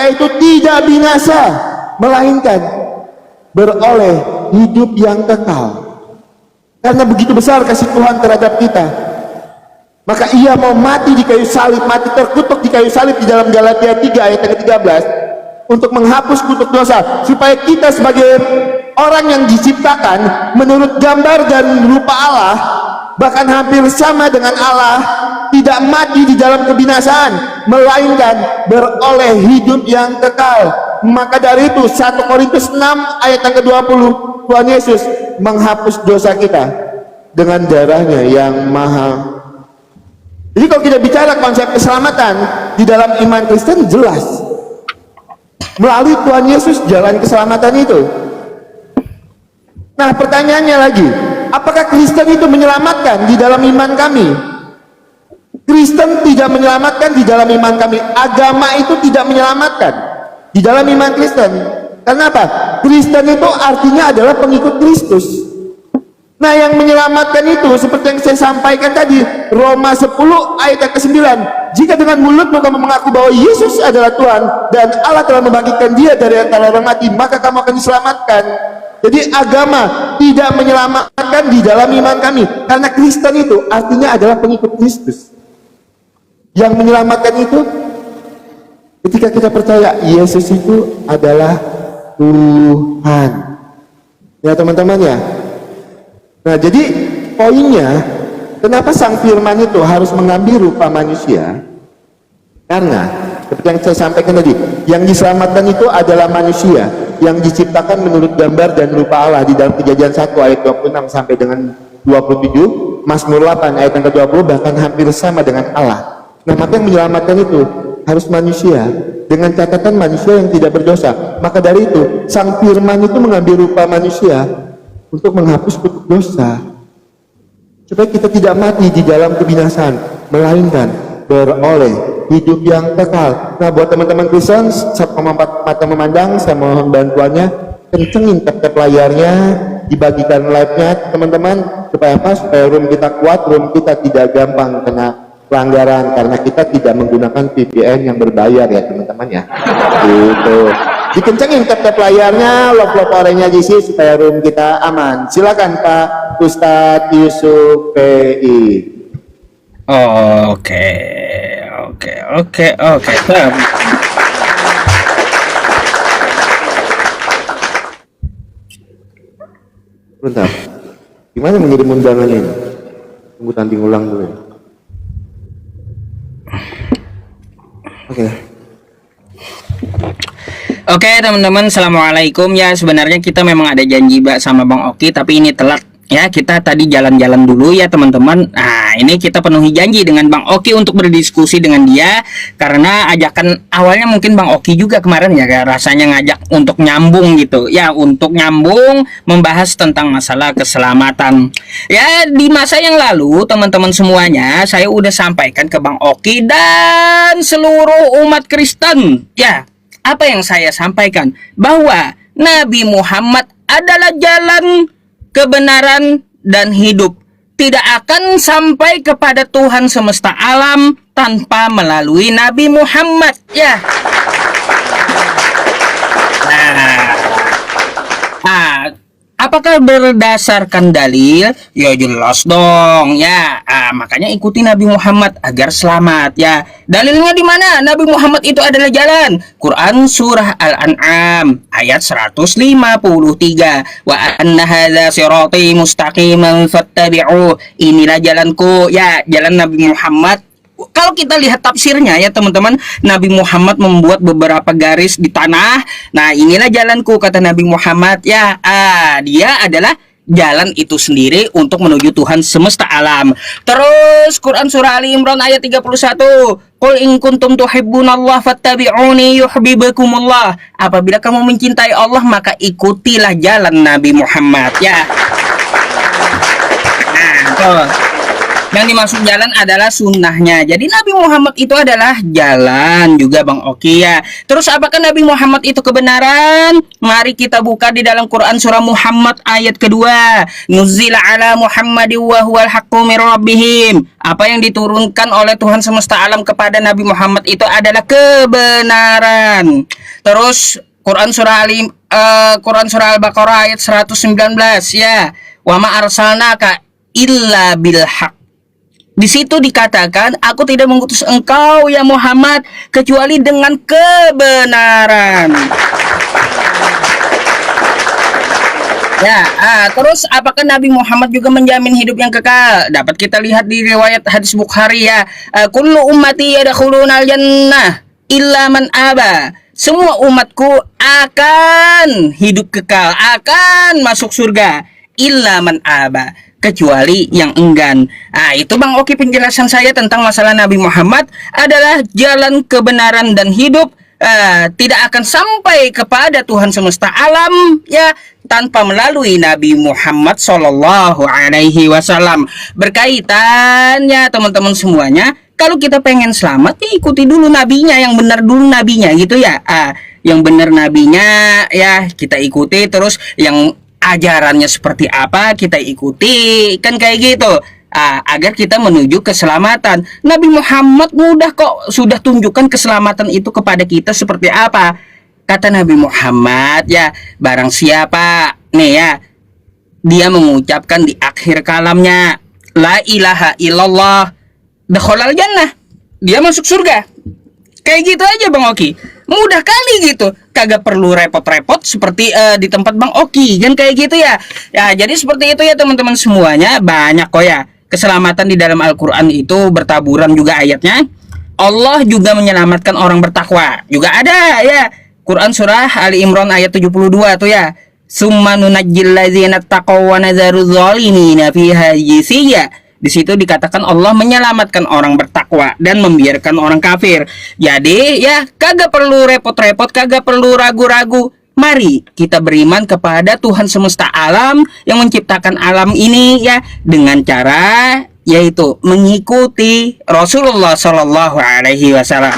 mereka itu tidak binasa, melainkan beroleh hidup yang kekal. Karena begitu besar kasih Tuhan terhadap kita, maka ia mau mati di kayu salib, mati terkutuk di kayu salib di dalam Galatia 3 ayat yang ke-13 untuk menghapus kutuk dosa, supaya kita sebagai orang yang diciptakan menurut gambar dan rupa Allah, bahkan hampir sama dengan Allah, tidak mati di dalam kebinasaan, melainkan beroleh hidup yang kekal. Maka dari itu 1 Korintus 6 ayat yang ke-20, Tuhan Yesus menghapus dosa kita dengan darahnya yang mahal. Jadi kalau kita bicara konsep keselamatan di dalam iman Kristen, jelas melalui Tuhan Yesus jalan keselamatan itu. Nah, pertanyaannya lagi, apakah Kristen itu menyelamatkan di dalam iman kami? Kristen tidak menyelamatkan di dalam iman kami. Agama itu tidak menyelamatkan di dalam iman Kristen. Karena apa? Kristen itu artinya adalah pengikut Kristus. Nah, yang menyelamatkan itu seperti yang saya sampaikan tadi, Roma 10 ayat yang ke-9, jika dengan mulutmu kamu mengaku bahwa Yesus adalah Tuhan dan Allah telah membangkitkan dia dari antara orang mati, maka kamu akan diselamatkan. Jadi agama tidak menyelamatkan di dalam iman kami, karena Kristen itu artinya adalah pengikut Kristus. Yang menyelamatkan itu ketika kita percaya Yesus itu adalah Tuhan. Ya teman-teman ya. Nah, jadi poinnya, kenapa Sang Firman itu harus mengambil rupa manusia? Karena seperti yang saya sampaikan tadi, yang diselamatkan itu adalah manusia yang diciptakan menurut gambar dan rupa Allah di dalam Kejadian 1 ayat 26 sampai dengan 27, Mazmur 8 ayat yang ke-20 bahkan hampir sama dengan Allah. Nah, maka yang menyelamatkan itu harus manusia dengan catatan manusia yang tidak berdosa. Maka dari itu Sang Firman itu mengambil rupa manusia untuk menghapus kutuk dosa, supaya kita tidak mati di dalam kebinasaan, melainkan beroleh hidup yang kekal. Nah, buat teman-teman Kristen, saat mata memandang, saya mohon bantuannya, kencengin tap-tap layarnya, dibagikan live-nya teman-teman, supaya apa? Supaya room kita kuat, room kita tidak gampang kena pelanggaran, karena kita tidak menggunakan VPN yang berbayar ya teman-teman ya. Gitu. Dikencengin tap-tap layarnya, love oranye di sini supaya room kita aman. Silakan Pak Ustadz Yusuf PI. Oke. Bentar. Gimana mengirim undangan ini? Tunggu tanding ulang dulu ya. Oke teman-teman, assalamualaikum. Ya sebenarnya kita memang ada janji sama Bang Oki, tapi ini telat ya. Kita tadi jalan-jalan dulu ya teman-teman. Nah ini kita penuhi janji dengan Bang Oki untuk berdiskusi dengan dia, karena ajakan awalnya mungkin Bang Oki juga kemarin ya, rasanya ngajak untuk nyambung gitu ya, untuk nyambung membahas tentang masalah keselamatan. Ya di masa yang lalu teman-teman semuanya, saya udah sampaikan ke Bang Oki dan seluruh umat Kristen ya. Apa yang saya sampaikan? Bahwa Nabi Muhammad adalah jalan, kebenaran, dan hidup. Tidak akan sampai kepada Tuhan semesta alam tanpa melalui Nabi Muhammad. Ya. Nah, apakah berdasarkan dalil? Ya jelas dong ya. Makanya ikuti Nabi Muhammad agar selamat ya. Dalilnya di mana? Nabi Muhammad itu adalah jalan. Quran surah Al-An'am ayat 153. Wa anna hadza sirati mustaqiman fattabi'u. Inilah jalanku ya, jalan Nabi Muhammad. Kalau kita lihat tafsirnya ya teman-teman, Nabi Muhammad membuat beberapa garis di tanah. Nah inilah jalanku kata Nabi Muhammad ya. Dia adalah jalan itu sendiri untuk menuju Tuhan semesta alam. Terus Quran surah Ali Imran ayat 31. Qul in kuntum tuhibbunallah fattabi'uni yuhibbukumullah. Apabila kamu mencintai Allah maka ikutilah jalan Nabi Muhammad ya. Yang dimaksud jalan adalah sunnahnya. Jadi Nabi Muhammad itu adalah jalan juga Bang Oki ya. Terus apakah Nabi Muhammad itu kebenaran? Mari kita buka di dalam Quran surah Muhammad ayat kedua. Nuzila ala Muhammadin wa huwal haqqu mir rabbihim. Apa yang diturunkan oleh Tuhan semesta alam kepada Nabi Muhammad itu adalah kebenaran. Terus Quran surah Al-Baqarah ayat 119 ya. Wa ma arsalnaka illa bil haq. Di situ dikatakan, aku tidak mengutus engkau ya Muhammad kecuali dengan kebenaran. Ya, terus apakah Nabi Muhammad juga menjamin hidup yang kekal? Dapat kita lihat di riwayat hadis Bukhari ya. Kullu ummati yadkhulunal jannah illa man aba. Semua umatku akan hidup kekal, akan masuk surga illa man aba, kecuali yang enggan. Itu Bang Oki penjelasan saya tentang masalah Nabi Muhammad adalah jalan kebenaran dan hidup. Tidak akan sampai kepada Tuhan semesta alam ya tanpa melalui Nabi Muhammad Sallallahu Alaihi Wasallam. Berkaitannya teman-teman semuanya, kalau kita pengen selamat ya ikuti dulu nabinya, yang benar dulu nabinya gitu ya. Yang benar nabinya ya kita ikuti, terus yang ajarannya seperti apa kita ikuti, kan kayak gitu. Agar kita menuju keselamatan. Nabi Muhammad mudah kok, sudah tunjukkan keselamatan itu kepada kita seperti apa. Kata Nabi Muhammad ya, barang siapa nih ya, dia mengucapkan di akhir kalamnya la ilaha illallah, dakhalal jannah, dia masuk surga. Kayak gitu aja Bang Oki, mudah kali gitu, kagak perlu repot-repot seperti di tempat Bang Oki kan kayak gitu ya. Ya jadi seperti itu ya teman-teman semuanya. Banyak kok ya keselamatan di dalam Al-Quran itu, bertaburan juga ayatnya. Allah juga menyelamatkan orang bertakwa juga ada ya. Quran surah Ali Imran ayat 72 tuh ya. Summa nunajjil ladzina taqaw wa nadzaru dzalimina fiha jisiyya. Di situ dikatakan Allah menyelamatkan orang bertakwa dan membiarkan orang kafir. Jadi ya kagak perlu repot-repot, kagak perlu ragu-ragu. Mari kita beriman kepada Tuhan semesta alam yang menciptakan alam ini ya, dengan cara yaitu mengikuti Rasulullah Shallallahu Alaihi Wasallam.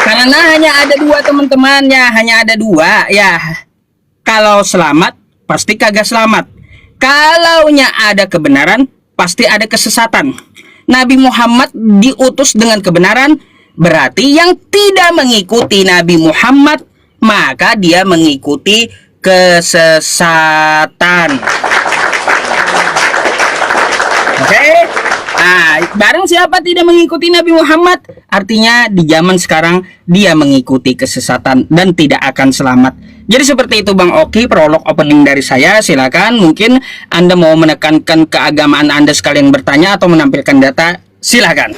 Karena hanya ada dua teman-teman ya, hanya ada dua ya. Kalau selamat pasti kagak selamat. Kalaunya ada kebenaran pasti ada kesesatan. Nabi Muhammad diutus dengan kebenaran, berarti yang tidak mengikuti Nabi Muhammad maka dia mengikuti kesesatan. Oke? Barang siapa tidak mengikuti Nabi Muhammad, artinya di zaman sekarang dia mengikuti kesesatan dan tidak akan selamat. Jadi seperti itu Bang Oki, prolog opening dari saya. Silakan, mungkin Anda mau menekankan keagamaan Anda sekalian bertanya atau menampilkan data, silakan.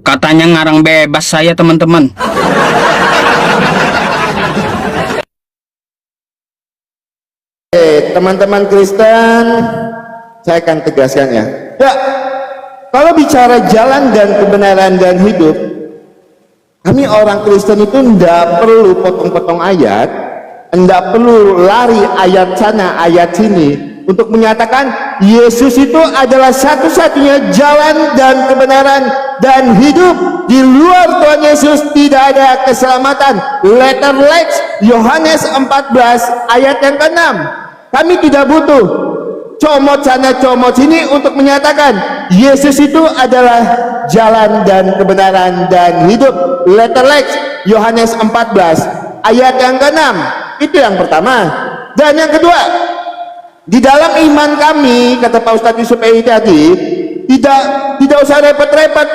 Katanya ngarang bebas saya teman-teman. Teman-teman Kristen, saya akan tegaskan ya. Ya, kalau bicara jalan dan kebenaran dan hidup, kami orang Kristen itu tidak perlu potong-potong ayat, tidak perlu lari ayat sana, ayat sini untuk menyatakan Yesus itu adalah satu-satunya jalan dan kebenaran dan hidup. Di luar Tuhan Yesus tidak ada keselamatan. Letter Lex Yohanes 14 ayat yang ke-6. Kami tidak butuh comot sana comot sini untuk menyatakan Yesus itu adalah jalan dan kebenaran dan hidup. Letter Lex Yohanes 14 ayat yang ke-6. Itu yang pertama. Dan yang kedua, di dalam iman kami, kata Pak Ustadz Yusuf tadi, tidak usah repot-repot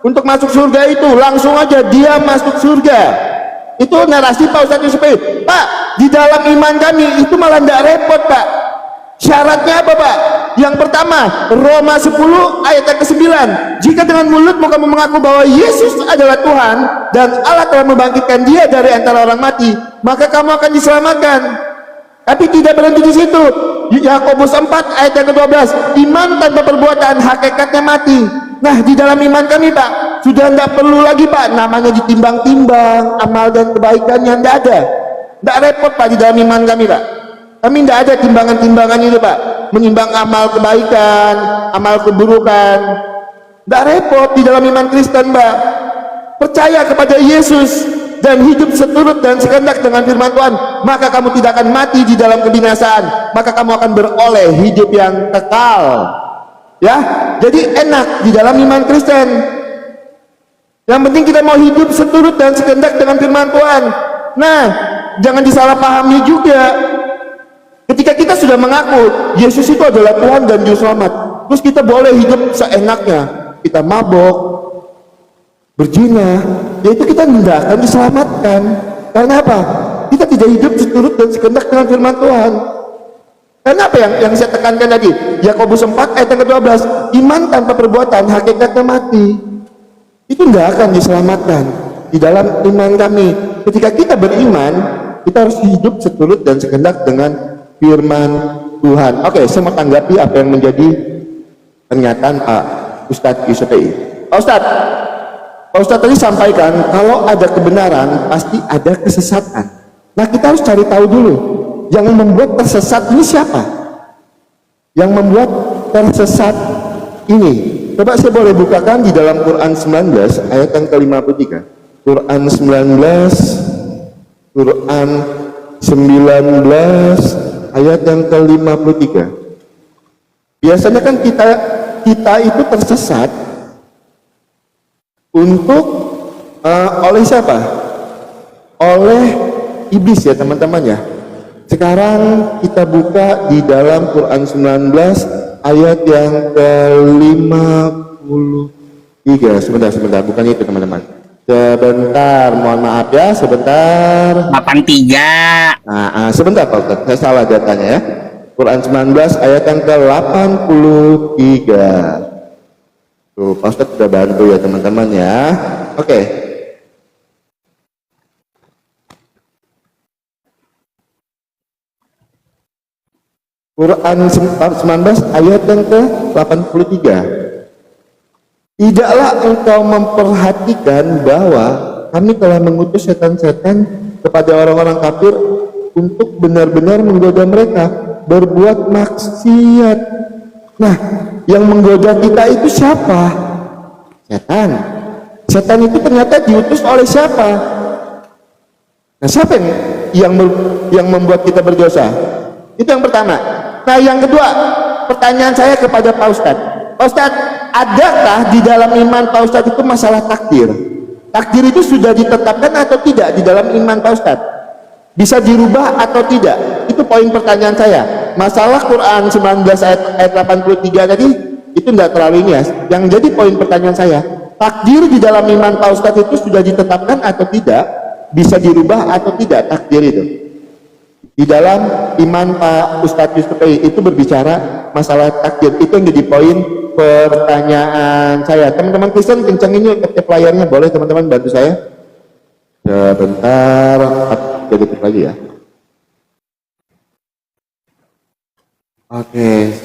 untuk masuk surga itu, langsung aja dia masuk surga. Itu narasi Pak Ustadz Yusuf. Pak, di dalam iman kami itu malah tidak repot Pak. Syaratnya apa Pak? Yang pertama, Roma 10 ayat yang ke-9. Jika dengan mulutmu kamu mengaku bahwa Yesus adalah Tuhan dan Allah telah membangkitkan dia dari antara orang mati, maka kamu akan diselamatkan. Tapi tidak berhenti di situ. Yakobus 4 ayat yang ke-12, iman tanpa perbuatan hakikatnya mati. Nah, di dalam iman kami, Pak, sudah tidak perlu lagi, Pak, namanya ditimbang-timbang amal dan kebaikannya, tidak ada. Tidak repot, Pak, di dalam iman kami, Pak. Kami tidak ada timbangan-timbangan itu, Pak, menimbang amal kebaikan, amal keburukan. Tidak repot di dalam iman Kristen, Pak. Percaya kepada Yesus dan hidup seturut dan sekehendak dengan firman Tuhan, maka kamu tidak akan mati di dalam kebinasaan, maka kamu akan beroleh hidup yang kekal. Ya, jadi enak di dalam iman Kristen. Yang penting kita mau hidup seturut dan sekehendak dengan firman Tuhan. Nah, jangan disalahpahami juga. Ketika kita sudah mengaku Yesus itu adalah Tuhan dan Juru Selamat, terus kita boleh hidup seenaknya, kita mabok, berzina, yaitu kita tidak akan diselamatkan. Karena apa? Kita tidak hidup seturut dan sekehendak dengan firman Tuhan. Karena apa yang saya tekankan tadi? Yakobus 4 ayat yang ke-12, iman tanpa perbuatan hakikatnya mati. Itu tidak akan diselamatkan di dalam iman kami. Ketika kita beriman, kita harus hidup seturut dan sekehendak dengan firman Tuhan. Oke, saya mau tanggapi apa yang menjadi pernyataan Pak Ustadz Yusufi. Pak Ustadz tadi sampaikan kalau ada kebenaran pasti ada kesesatan. Nah, kita harus cari tahu dulu yang membuat tersesat ini siapa? Yang membuat tersesat ini, coba saya boleh bukakan di dalam Quran 19 ayat yang ke-53. Quran 19 ayat yang ke-53. Biasanya kan kita itu tersesat untuk oleh siapa? Oleh iblis ya teman-teman ya. Sekarang kita buka di dalam Quran 19 ayat yang ke-53. Sebentar, bukan itu teman-teman. Sebentar, mohon maaf ya, sebentar. 83. Nah, sebentar Pak Ustadz, saya salah datanya ya. Quran 19 ayat yang ke-83. Tuh, Pak Ustadz sudah bantu ya teman-teman ya. Oke. Quran 19 ayat yang ke-83. Tidaklah engkau memperhatikan bahwa kami telah mengutus setan-setan kepada orang-orang kafir untuk benar-benar menggoda mereka berbuat maksiat. Nah, yang menggoda kita itu siapa? Setan. Setan itu ternyata diutus oleh siapa? Nah, siapa yang membuat kita berdosa? Itu yang pertama. Nah, yang kedua, pertanyaan saya kepada Pak Ustadz. Pak Ustadz, adakah di dalam iman Pak Ustadz itu masalah takdir? Takdir itu sudah ditetapkan atau tidak di dalam iman Pak Ustadz? Bisa dirubah atau tidak? Itu poin pertanyaan saya. Masalah Quran 19 ayat 83 tadi, itu tidak terlalu ini ya. Yang jadi poin pertanyaan saya, takdir di dalam iman Pak Ustadz itu sudah ditetapkan atau tidak? Bisa dirubah atau tidak takdir itu? Di dalam iman Pak Ustadz Yusufi itu berbicara masalah takdir. Itu yang jadi poin pertanyaan saya. Teman-teman Kristen kencengin yuk ketik layarnya, boleh teman-teman bantu saya? Sebentar, 3 detik lagi ya. Oke.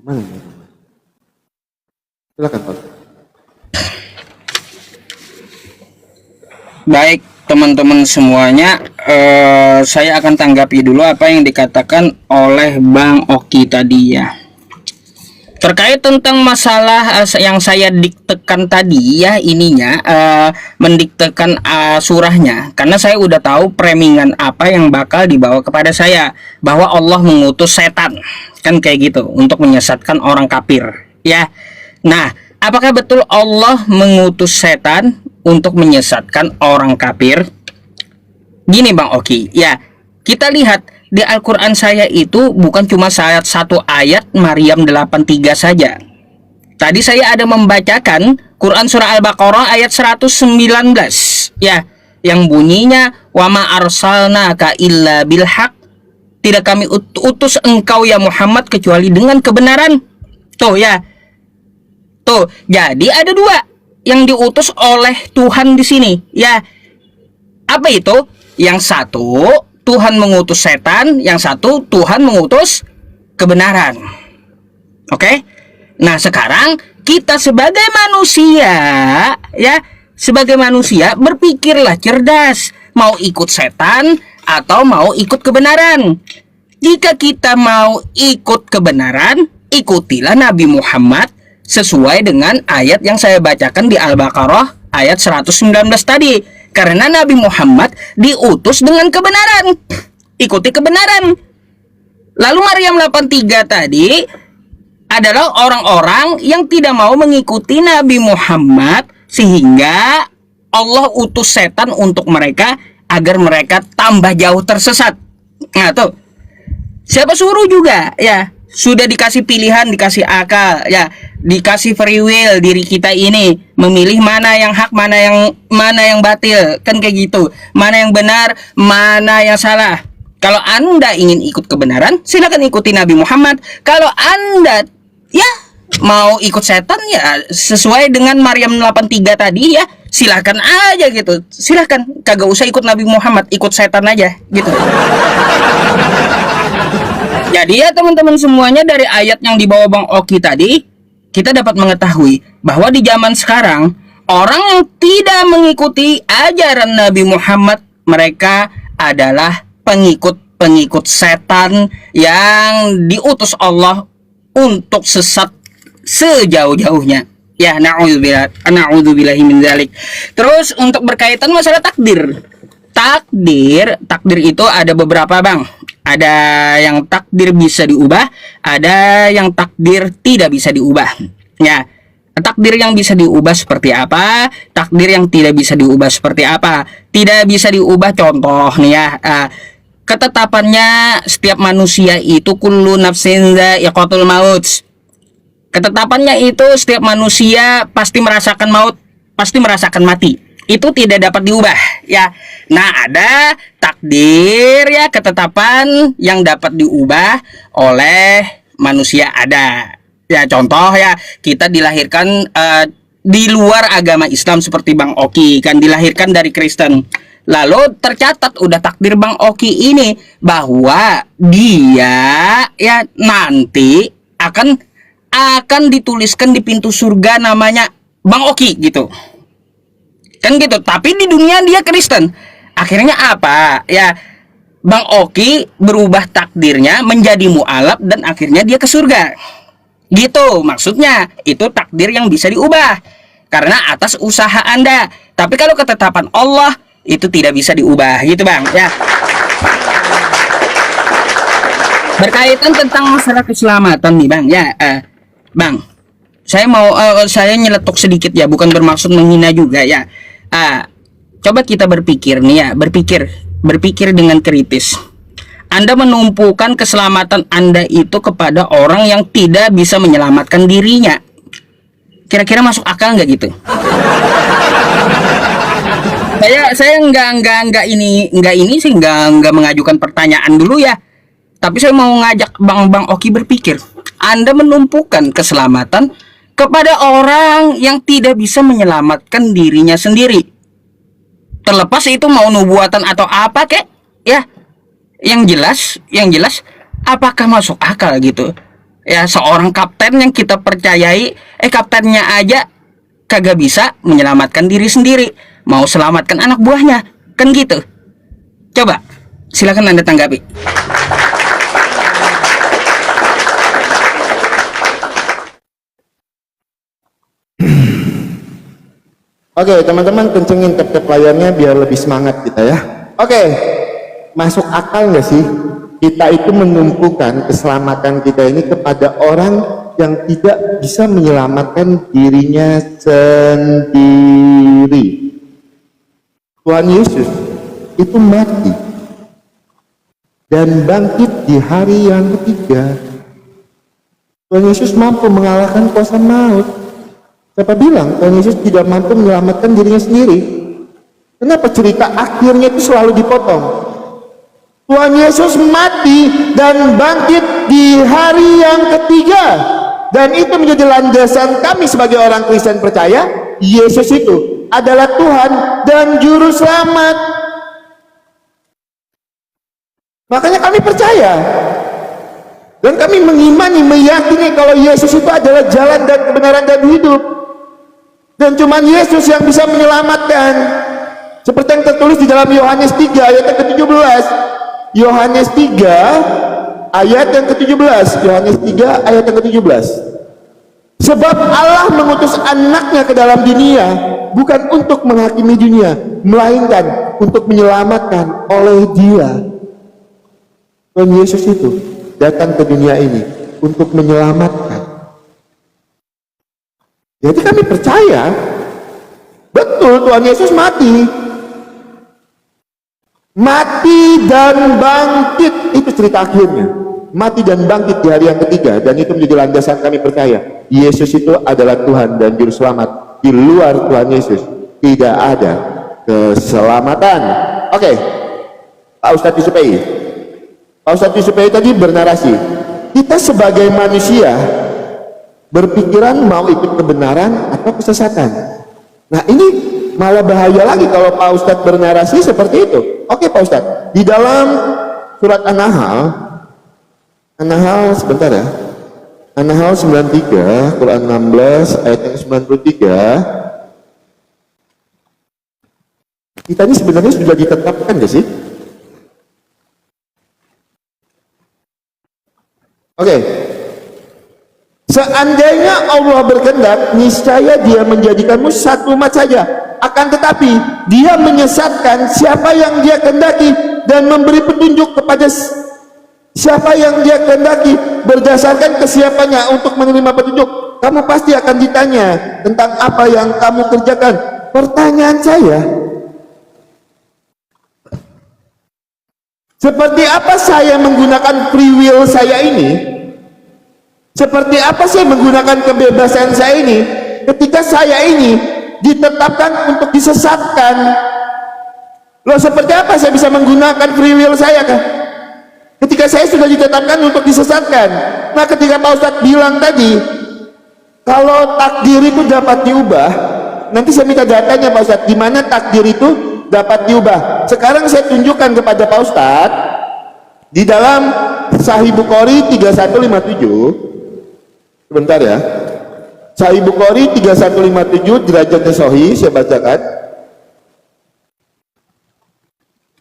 Mana ini? Silakan Pak. Baik teman-teman semuanya, saya akan tanggapi dulu apa yang dikatakan oleh Bang Oki tadi ya. Terkait tentang masalah yang saya diktekan tadi ya, ininya mendiktekan surahnya, karena saya udah tahu premingan apa yang bakal dibawa kepada saya, bahwa Allah mengutus setan kan kayak gitu untuk menyesatkan orang kafir ya. Nah, apakah betul Allah mengutus setan untuk menyesatkan orang kafir? Gini Bang Oki ya, kita lihat di Al-Quran saya itu bukan cuma satu ayat Maryam 83 saja. Tadi saya ada membacakan Quran surah Al-Baqarah ayat 119 ya, yang bunyinya wa ma arsalnaka illa bil haq, tidak kami utus engkau ya Muhammad kecuali dengan kebenaran. Tuh ya, tuh, jadi ada dua. yang diutus oleh Tuhan di sini. Ya, apa itu? Yang satu Tuhan mengutus setan, yang satu Tuhan mengutus kebenaran. Oke? Nah, sekarang kita sebagai manusia, ya, sebagai manusia berpikirlah cerdas, mau ikut setan atau mau ikut kebenaran. Jika kita mau ikut kebenaran, ikutilah Nabi Muhammad sesuai dengan ayat yang saya bacakan di Al-Baqarah ayat 119 tadi. Karena Nabi Muhammad diutus dengan kebenaran. Ikuti kebenaran. Lalu Maryam 83 tadi adalah orang-orang yang tidak mau mengikuti Nabi Muhammad, sehingga Allah utus setan untuk mereka agar mereka tambah jauh tersesat. Nah tuh, siapa suruh juga ya, sudah dikasih pilihan, dikasih akal ya, dikasih free will diri kita ini memilih mana yang hak, mana yang batil, kan kayak gitu, mana yang benar, mana yang salah. Kalau Anda ingin ikut kebenaran, silakan ikuti Nabi Muhammad. Kalau Anda ya mau ikut setan, ya sesuai dengan Maryam 83 tadi ya, silahkan aja gitu, silahkan, kagak usah ikut Nabi Muhammad, ikut setan aja gitu. Jadi ya teman-teman semuanya, dari ayat yang dibawa Bang Oki tadi, kita dapat mengetahui bahwa di zaman sekarang orang yang tidak mengikuti ajaran Nabi Muhammad, mereka adalah pengikut setan yang diutus Allah untuk sesat sejauh-jauhnya. Ya, na'udzubillahi min dzalik. Terus untuk berkaitan masalah takdir. Takdir itu ada beberapa, Bang. Ada yang takdir bisa diubah, ada yang takdir tidak bisa diubah. Ya, takdir yang bisa diubah seperti apa? Takdir yang tidak bisa diubah seperti apa? Tidak bisa diubah, contoh nih ya, ketetapannya setiap manusia itu kullu nafsin dha'iqatul maut. Ketetapannya itu setiap manusia pasti merasakan maut, pasti merasakan mati. Itu tidak dapat diubah ya. Nah, ada takdir ya, ketetapan yang dapat diubah oleh manusia ada. Ya, contoh ya, kita dilahirkan di luar agama Islam seperti Bang Oki, kan dilahirkan dari Kristen. Lalu tercatat udah takdir Bang Oki ini bahwa dia ya nanti akan dituliskan di pintu surga namanya Bang Oki gitu. Kan gitu. Tapi di dunia dia Kristen. Akhirnya apa? Ya, Bang Oki berubah takdirnya menjadi mu'alaf dan akhirnya dia ke surga. Gitu maksudnya. Itu takdir yang bisa diubah karena atas usaha Anda. Tapi kalau ketetapan Allah itu tidak bisa diubah gitu, Bang ya. Berkaitan tentang masalah keselamatan nih, Bang ya. Bang, saya mau saya nyeletuk sedikit ya, bukan bermaksud menghina juga ya. Coba kita berpikir nih ya, berpikir dengan kritis. Anda menumpukan keselamatan Anda itu kepada orang yang tidak bisa menyelamatkan dirinya. Kira-kira masuk akal nggak gitu? Saya nggak mengajukan pertanyaan dulu ya. Tapi saya mau ngajak Bang Oki berpikir. Anda menumpukan keselamatan kepada orang yang tidak bisa menyelamatkan dirinya sendiri. Terlepas itu mau nubuatan atau apa kek, ya. Yang jelas apakah masuk akal gitu? Ya, seorang kapten yang kita percayai, kaptennya aja kagak bisa menyelamatkan diri sendiri, mau selamatkan anak buahnya, kan gitu. Coba, silakan Anda tanggapi. Oke, teman-teman kencengin tap-tap layarnya biar lebih semangat kita ya. Oke, masuk akal nggak sih kita itu menumpukan keselamatan kita ini kepada orang yang tidak bisa menyelamatkan dirinya sendiri? Tuhan Yesus itu mati dan bangkit di hari yang ketiga. Tuhan Yesus mampu mengalahkan kuasa maut. Siapa bilang Tuhan Yesus tidak mampu menyelamatkan dirinya sendiri? Kenapa cerita akhirnya itu selalu dipotong? Tuhan Yesus mati dan bangkit di hari yang ketiga, dan itu menjadi landasan kami sebagai orang Kristen percaya Yesus itu adalah Tuhan dan Juru Selamat. Makanya kami percaya dan kami mengimani, meyakini kalau Yesus itu adalah jalan dan kebenaran dan hidup. Dan cuma Yesus yang bisa menyelamatkan. Seperti yang tertulis di dalam Yohanes 3 ayat yang ke-17. Yohanes 3 ayat yang ke-17. Yohanes 3 ayat yang ke-17. Sebab Allah mengutus anaknya ke dalam dunia bukan untuk menghakimi dunia, melainkan untuk menyelamatkan oleh Dia. Tuhan Yesus itu datang ke dunia ini untuk menyelamatkan. Jadi kami percaya betul Tuhan Yesus mati dan bangkit. Itu cerita akhirnya, mati dan bangkit di hari yang ketiga. Dan itu menjadi landasan kami percaya Yesus itu adalah Tuhan dan Juru Selamat. Di luar Tuhan Yesus tidak ada keselamatan. Oke, Pak Ustadz Yusupei. Pak Ustadz Yusupei tadi bernarasi, kita sebagai manusia berpikiran mau ikut kebenaran atau kesesatan. Nah ini malah bahaya lagi kalau Pak Ustadz bernarasi seperti itu. Oke Pak Ustadz, di dalam surat An-Nahl sebentar ya, An-Nahl 93, Quran 16 ayat yang 93, kita ini sebenarnya sudah ditetapkan gak sih? Oke. Seandainya Allah berkehendak, niscaya Dia menjadikanmu satu umat saja. Akan tetapi Dia menyesatkan siapa yang Dia kehendaki dan memberi petunjuk kepada siapa yang Dia kehendaki berdasarkan kesiapannya untuk menerima petunjuk. Kamu pasti akan ditanya tentang apa yang kamu kerjakan. Pertanyaan saya, seperti apa saya menggunakan free will saya ini? Seperti apa saya menggunakan kebebasan saya ini ketika saya ini ditetapkan untuk disesatkan? Loh, seperti apa saya bisa menggunakan free will saya kan? Ketika saya sudah ditetapkan untuk disesatkan. Nah, ketika Pak Ustadz bilang tadi kalau takdir itu dapat diubah, nanti saya minta datanya Pak Ustadz, di mana takdir itu dapat diubah. Sekarang saya tunjukkan kepada Pak Ustadz di dalam Sahih Bukhari 3157. Sebentar ya. Sahih Bukhari 3157 derajatnya sahih, saya bacakan.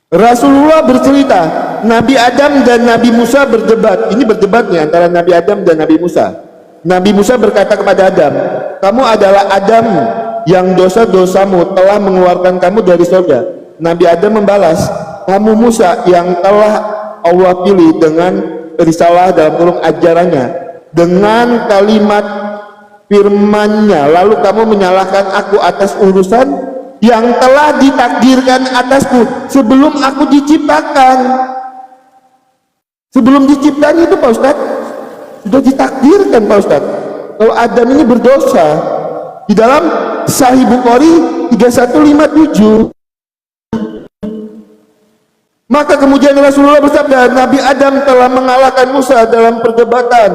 Rasulullah bercerita, Nabi Adam dan Nabi Musa berdebat. Ini berdebat nih antara Nabi Adam dan Nabi Musa. Nabi Musa berkata kepada Adam, kamu adalah Adam yang dosa-dosamu telah mengeluarkan kamu dari surga. Nabi Adam membalas, kamu Musa yang telah Allah pilih dengan risalah dalam kurung ajarannya, dengan kalimat firman-Nya, lalu kamu menyalahkan aku atas urusan yang telah ditakdirkan atasku sebelum aku diciptakan. Sebelum diciptakan itu Pak Ustadz sudah ditakdirkan Pak Ustadz kalau Adam ini berdosa. Di dalam Sahih Bukhari 3157. Maka kemudian Rasulullah bersabda, Nabi Adam telah mengalahkan Musa dalam perdebatan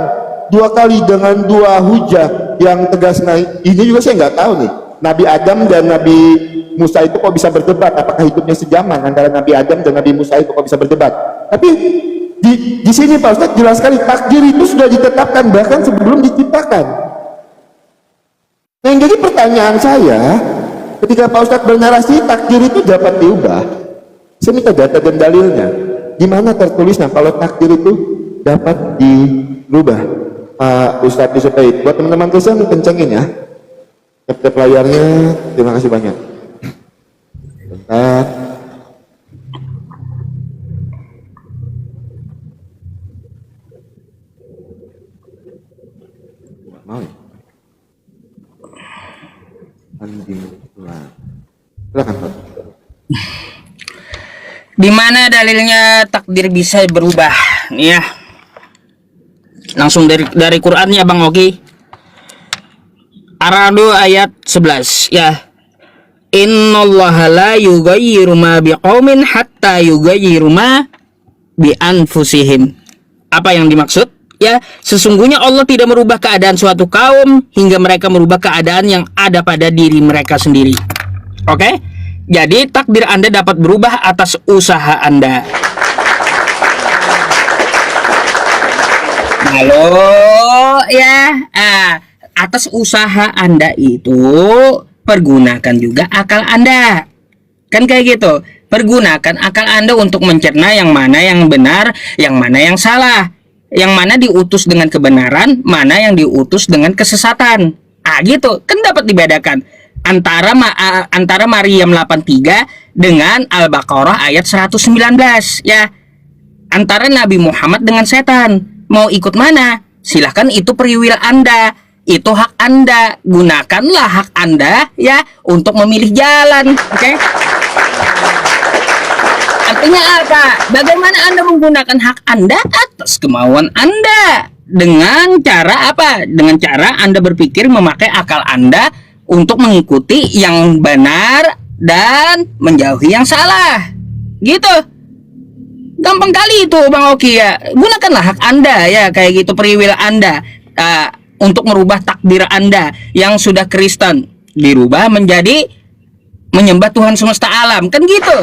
2 kali dengan 2 hujah yang tegas. Nah, ini juga saya nggak tahu nih, Nabi Adam dan Nabi Musa itu kok bisa berdebat? Apakah hidupnya sejaman antara Nabi Adam dan Nabi Musa itu kok bisa berdebat? Tapi di sini Pak Ustadz jelas sekali takdir itu sudah ditetapkan bahkan sebelum diciptakan. Nah, yang jadi pertanyaan saya, ketika Pak Ustadz bernarasi takdir itu dapat diubah, saya minta data dan dalilnya. Di mana tertulisnya kalau takdir itu dapat dirubah? Pak Ustadz Yusupei, buat teman-teman Kristen kencengin ya tap layarnya. Terima kasih banyak. Bentar. Mau ya? Silakan Pak. Di mana dalilnya takdir bisa berubah? Nih ya. Langsung dari Qur'annya Bang Oki. Ar-Ra'd ayat 11 ya. Innallaha la yughayyiru ma biqaumin hatta yughayyiru ma bi anfusihim. Apa yang dimaksud? Ya, sesungguhnya Allah tidak merubah keadaan suatu kaum hingga mereka merubah keadaan yang ada pada diri mereka sendiri. Oke? Jadi takdir Anda dapat berubah atas usaha Anda. Halo, ya. Atas usaha Anda itu pergunakan juga akal Anda. Kan kayak gitu. Pergunakan akal Anda untuk mencerna yang mana yang benar, yang mana yang salah. Yang mana diutus dengan kebenaran, mana yang diutus dengan kesesatan. Gitu, kan dapat dibedakan antara Maryam 83 dengan Al-Baqarah ayat 119 ya. Antara Nabi Muhammad dengan setan. Mau ikut mana? Silahkan, itu periwil Anda. Itu hak Anda. Gunakanlah hak Anda ya untuk memilih jalan, oke? Artinya apa? Bagaimana Anda menggunakan hak Anda atas kemauan Anda? Dengan cara apa? Dengan cara Anda berpikir memakai akal Anda untuk mengikuti yang benar dan menjauhi yang salah. Gitu. Gampang kali itu Bang Oki ya. Gunakanlah hak Anda ya, kayak gitu, periwil Anda untuk merubah takdir Anda yang sudah Kristen dirubah menjadi menyembah Tuhan semesta alam. Kan gitu.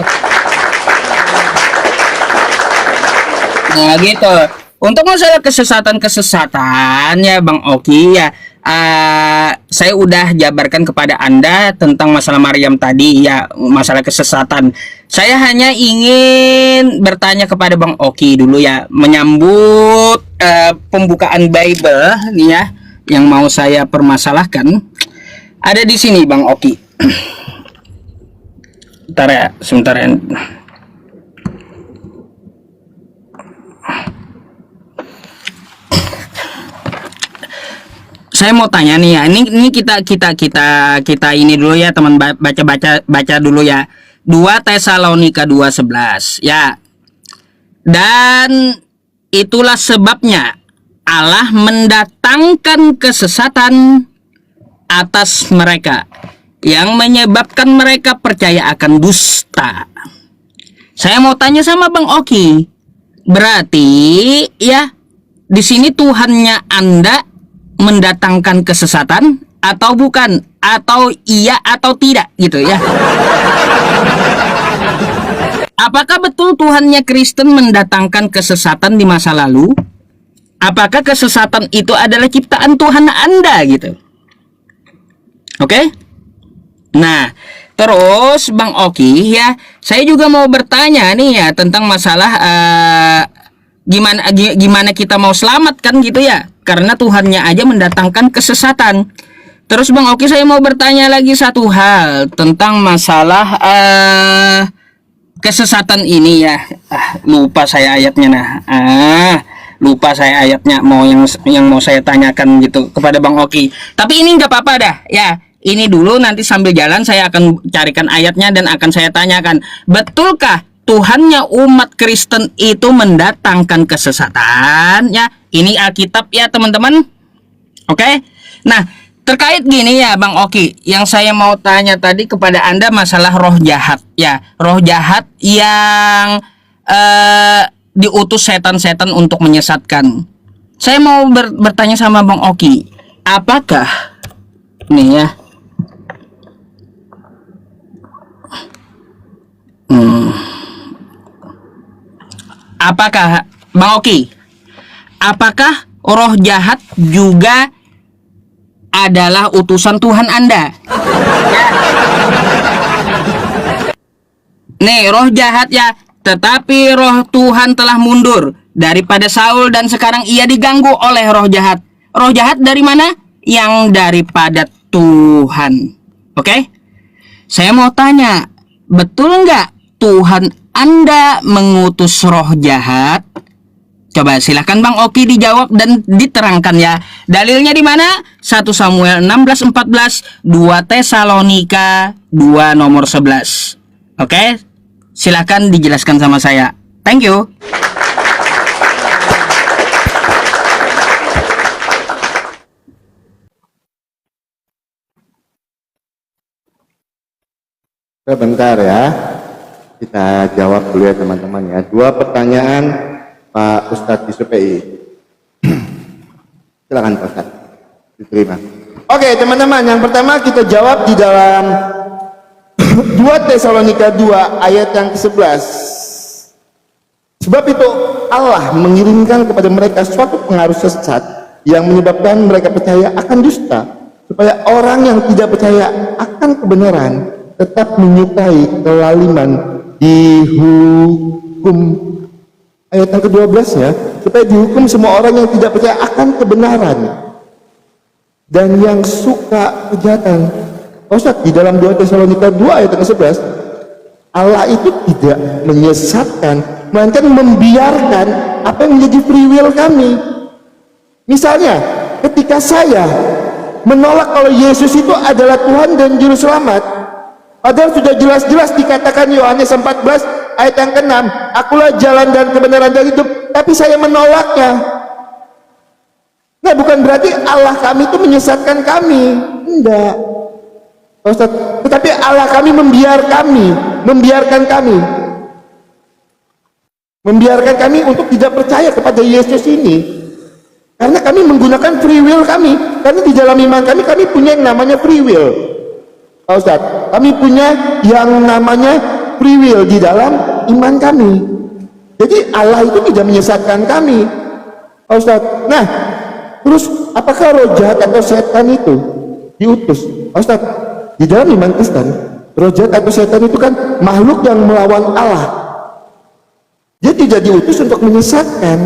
Nah gitu. Untuk masalah kesesatan ya Bang Oki ya, saya udah jabarkan kepada Anda tentang masalah Maryam tadi ya, masalah kesesatan. Saya hanya ingin bertanya kepada Bang Oki dulu ya, menyambut pembukaan Bible nih ya, yang mau saya permasalahkan. Ada di sini Bang Oki. Sebentar ya. Saya mau tanya nih ya, ini kita ini dulu ya teman, baca dulu ya. 2 Tesalonika 2:11 ya. Dan itulah sebabnya Allah mendatangkan kesesatan atas mereka yang menyebabkan mereka percaya akan dusta. Saya mau tanya sama Bang Oki, berarti ya di sini Tuhannya Anda mendatangkan kesesatan atau bukan, atau iya atau tidak gitu ya. Apakah betul Tuhannya Kristen mendatangkan kesesatan di masa lalu? Apakah kesesatan itu adalah ciptaan Tuhan Anda gitu? Oke? Nah, terus Bang Oki ya, saya juga mau bertanya nih ya tentang masalah gimana kita mau selamat kan gitu ya, karena Tuhannya aja mendatangkan kesesatan. Terus Bang Oki, saya mau bertanya lagi satu hal tentang masalah kesesatan ini ya. Lupa saya ayatnya lupa saya ayatnya, yang mau saya tanyakan gitu kepada Bang Oki. Tapi ini nggak apa-apa dah ya. Ini dulu, nanti sambil jalan saya akan carikan ayatnya dan akan saya tanyakan. Betulkah Tuhannya umat Kristen itu mendatangkan kesesatan ya? Ini Alkitab ya teman-teman. Oke. Nah, terkait gini ya Bang Oki, yang saya mau tanya tadi kepada Anda masalah roh jahat ya. Roh jahat yang diutus setan-setan untuk menyesatkan. Saya mau bertanya sama Bang Oki, apakah nih ya, apakah Bang Oki, apakah roh jahat juga adalah utusan Tuhan Anda? Ya. Nih, roh jahat ya, tetapi roh Tuhan telah mundur daripada Saul dan sekarang ia diganggu oleh roh jahat. Roh jahat dari mana? Yang daripada Tuhan. Oke? Saya mau tanya, betul nggak Tuhan Anda mengutus roh jahat? Coba silahkan Bang Oki dijawab dan diterangkan ya. Dalilnya di mana? 1 Samuel 16:14, 2 Tesalonika 2 nomor 11. Oke? Silahkan dijelaskan sama saya. Thank you. Sebentar ya, kita jawab dulu ya teman-teman ya. 2 pertanyaan Pak Ustadz Yusuf PI. Silakan Pak Ustaz. Diterima. Oke, teman-teman, yang pertama kita jawab di dalam 2 Tesalonika 2 ayat yang ke-11. Sebab itu Allah mengirimkan kepada mereka suatu pengaruh sesat yang menyebabkan mereka percaya akan dusta, supaya orang yang tidak percaya akan kebenaran tetap menyukai kelaliman dihukum. Ayat yang ke-12 ya, supaya dihukum semua orang yang tidak percaya akan kebenaran dan yang suka kejahatan. Ustaz, di dalam 2 Tesalonika 2 ayat yang ke-11, Allah itu tidak menyesatkan, melainkan membiarkan apa yang menjadi free will kami. Misalnya, ketika saya menolak kalau Yesus itu adalah Tuhan dan Juru Selamat, padahal sudah jelas-jelas dikatakan Yohanes 14 ayat yang ke-6, akulah jalan dan kebenaran dan hidup, tapi saya menolaknya. Nah, bukan berarti Allah kami itu menyesatkan kami, enggak Ustaz, tetapi Allah kami membiarkan kami untuk tidak percaya kepada Yesus ini, karena kami menggunakan free will kami. Karena di dalam iman kami punya yang namanya free will, Pak Ustaz. Kami punya yang namanya free will di dalam iman kami. Jadi Allah itu tidak menyesatkan kami, Pak Ustaz. Nah, terus apakah roh jahat atau setan itu diutus, Pak Ustaz? Di dalam iman Kristen, roh jahat atau setan itu kan makhluk yang melawan Allah. Dia tidak diutus untuk menyesatkan.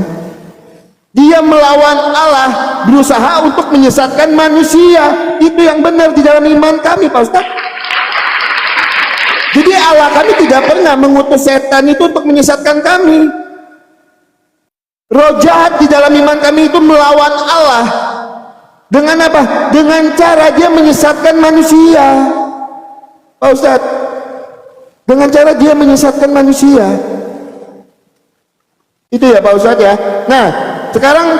Dia melawan Allah, berusaha untuk menyesatkan manusia. Itu yang benar di dalam iman kami, Pak Ustaz. Jadi Allah kami tidak pernah mengutus setan itu untuk menyesatkan kami. Roh jahat di dalam iman kami itu melawan Allah. Dengan apa? Dengan cara dia menyesatkan manusia, Pak Ustaz. Dengan cara dia menyesatkan manusia. Itu ya Pak Ustaz ya. Nah, sekarang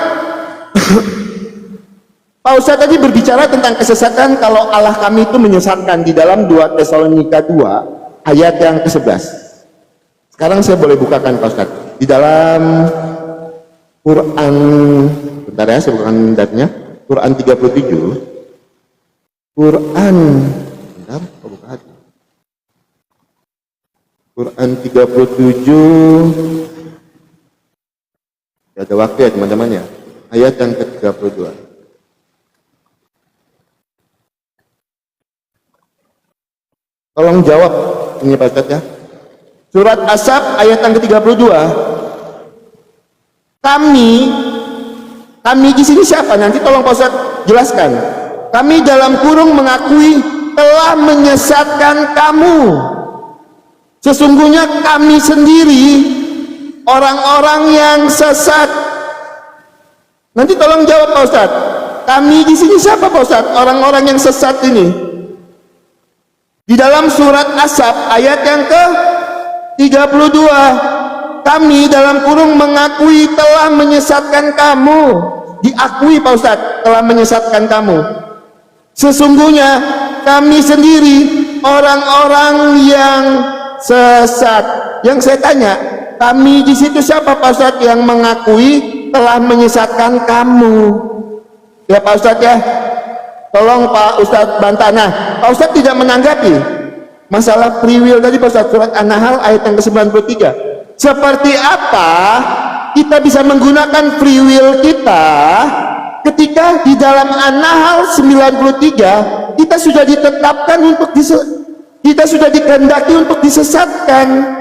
Pak Ustaz tadi berbicara tentang kesesatan kalau Allah kami itu menyesatkan di dalam 2 Tesalonika 2 ayat yang ke-11. Sekarang saya boleh bukakan Pak Ustaz di dalam Quran, bentar ya, saya bukakan datanya. Quran 37. Quran, bentar, kok buka hati. Quran 37. Ada waktu ya teman-teman ya. Ayat yang ke-32. Tolong jawab ini Pak Ustaz ya. Surat Asap ayat yang ke-32. Kami di sini siapa? Nanti tolong Pak Ustaz jelaskan. Kami dalam kurung mengakui telah menyesatkan kamu. Sesungguhnya kami sendiri orang-orang yang sesat. Nanti tolong jawab Pak Ustaz. Kami di sini siapa Pak Ustaz? Orang-orang yang sesat ini. Di dalam surat Asap ayat yang ke-32. Kami dalam kurung mengakui telah menyesatkan kamu. Diakui Pak Ustadz telah menyesatkan kamu. Sesungguhnya kami sendiri orang-orang yang sesat. Yang saya tanya, kami di situ siapa Pak Ustadz yang mengakui telah menyesatkan kamu? Ya Pak Ustadz ya, tolong Pak Ustadz bantah. Nah, Pak Ustadz tidak menanggapi masalah free will tadi Pak Ustadz, surat An-Nahl ayat yang ke-93. Seperti apa kita bisa menggunakan free will kita ketika di dalam An-Nahl 93 kita sudah ditetapkan untuk kita sudah dikehendaki untuk disesatkan.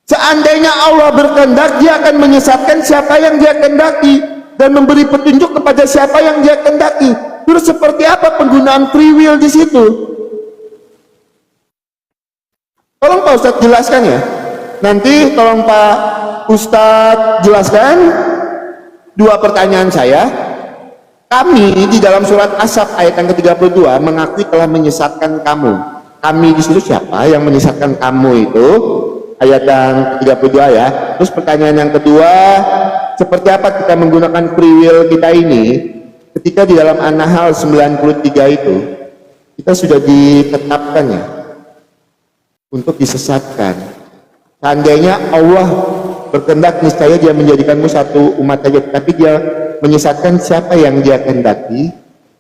Seandainya Allah berkehendak, dia akan menyesatkan siapa yang dia kehendaki dan memberi petunjuk kepada siapa yang dia kehendaki. Terus seperti apa penggunaan free will di situ? Tolong Pak Ustadz jelaskan ya. Nanti tolong Pak Ustadz jelaskan dua pertanyaan saya. Kami di dalam surat Asap ayat yang ke-32 mengakui telah menyesatkan kamu. Kami di situ siapa yang menyesatkan kamu itu? Ayat yang ke-32 ya. Terus pertanyaan yang kedua, seperti apa kita menggunakan free will kita ini ketika di dalam An-Nahl 93 itu kita sudah ditetapkan ya untuk disesatkan. Seandainya Allah berkehendak niscaya dia menjadikanmu satu umat saja, tapi dia menyesatkan siapa yang dia kehendaki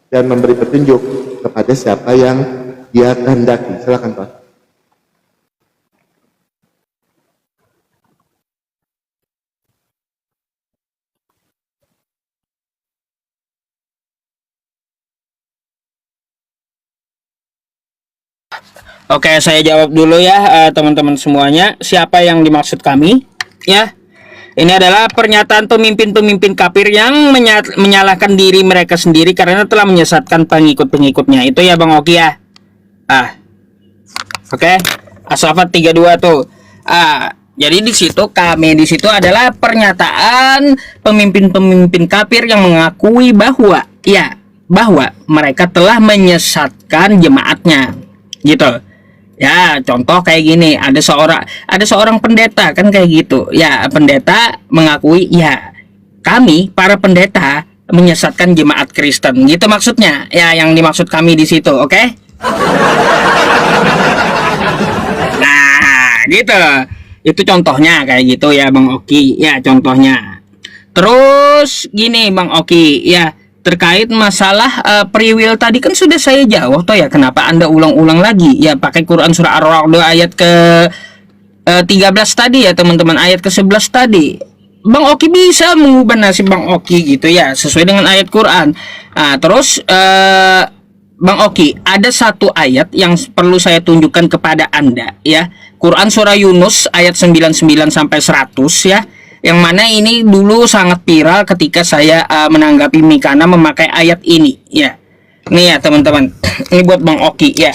dan memberi petunjuk kepada siapa yang dia kehendaki. Silakan Pak. Oke, saya jawab dulu ya teman-teman semuanya. Siapa yang dimaksud kami? Ya, ini adalah pernyataan pemimpin-pemimpin kafir yang menyalahkan diri mereka sendiri karena telah menyesatkan pengikut-pengikutnya. Itu ya Bang Oki ya. Oke. As-Saffat 32 tuh. Jadi di situ adalah pernyataan pemimpin-pemimpin kafir yang mengakui bahwa mereka telah menyesatkan jemaatnya. Gitu. Ya, contoh kayak gini, ada seorang pendeta kan kayak gitu. Ya, pendeta mengakui, ya, kami para pendeta menyesatkan jemaat Kristen. Gitu maksudnya. Ya, yang dimaksud kami di situ, oke? Nah, gitu. Itu contohnya kayak gitu ya, Bang Oki. Ya, contohnya. Terus gini, Bang Oki, ya, terkait masalah free will tadi kan sudah saya jawab toh ya, kenapa Anda ulang-ulang lagi? Ya pakai Quran surah Ar-Ra'd ayat ke 13 tadi ya teman-teman, ayat ke 11 tadi. Bang Oki bisa mengubah nasib Bang Oki gitu ya, sesuai dengan ayat Quran. Terus Bang Oki, ada satu ayat yang perlu saya tunjukkan kepada Anda ya. Quran surah Yunus ayat 99 sampai 100 ya. Yang mana ini dulu sangat viral ketika saya menanggapi Mikana memakai ayat ini ya. Nih ya teman-teman, ini buat Bang Oki ya.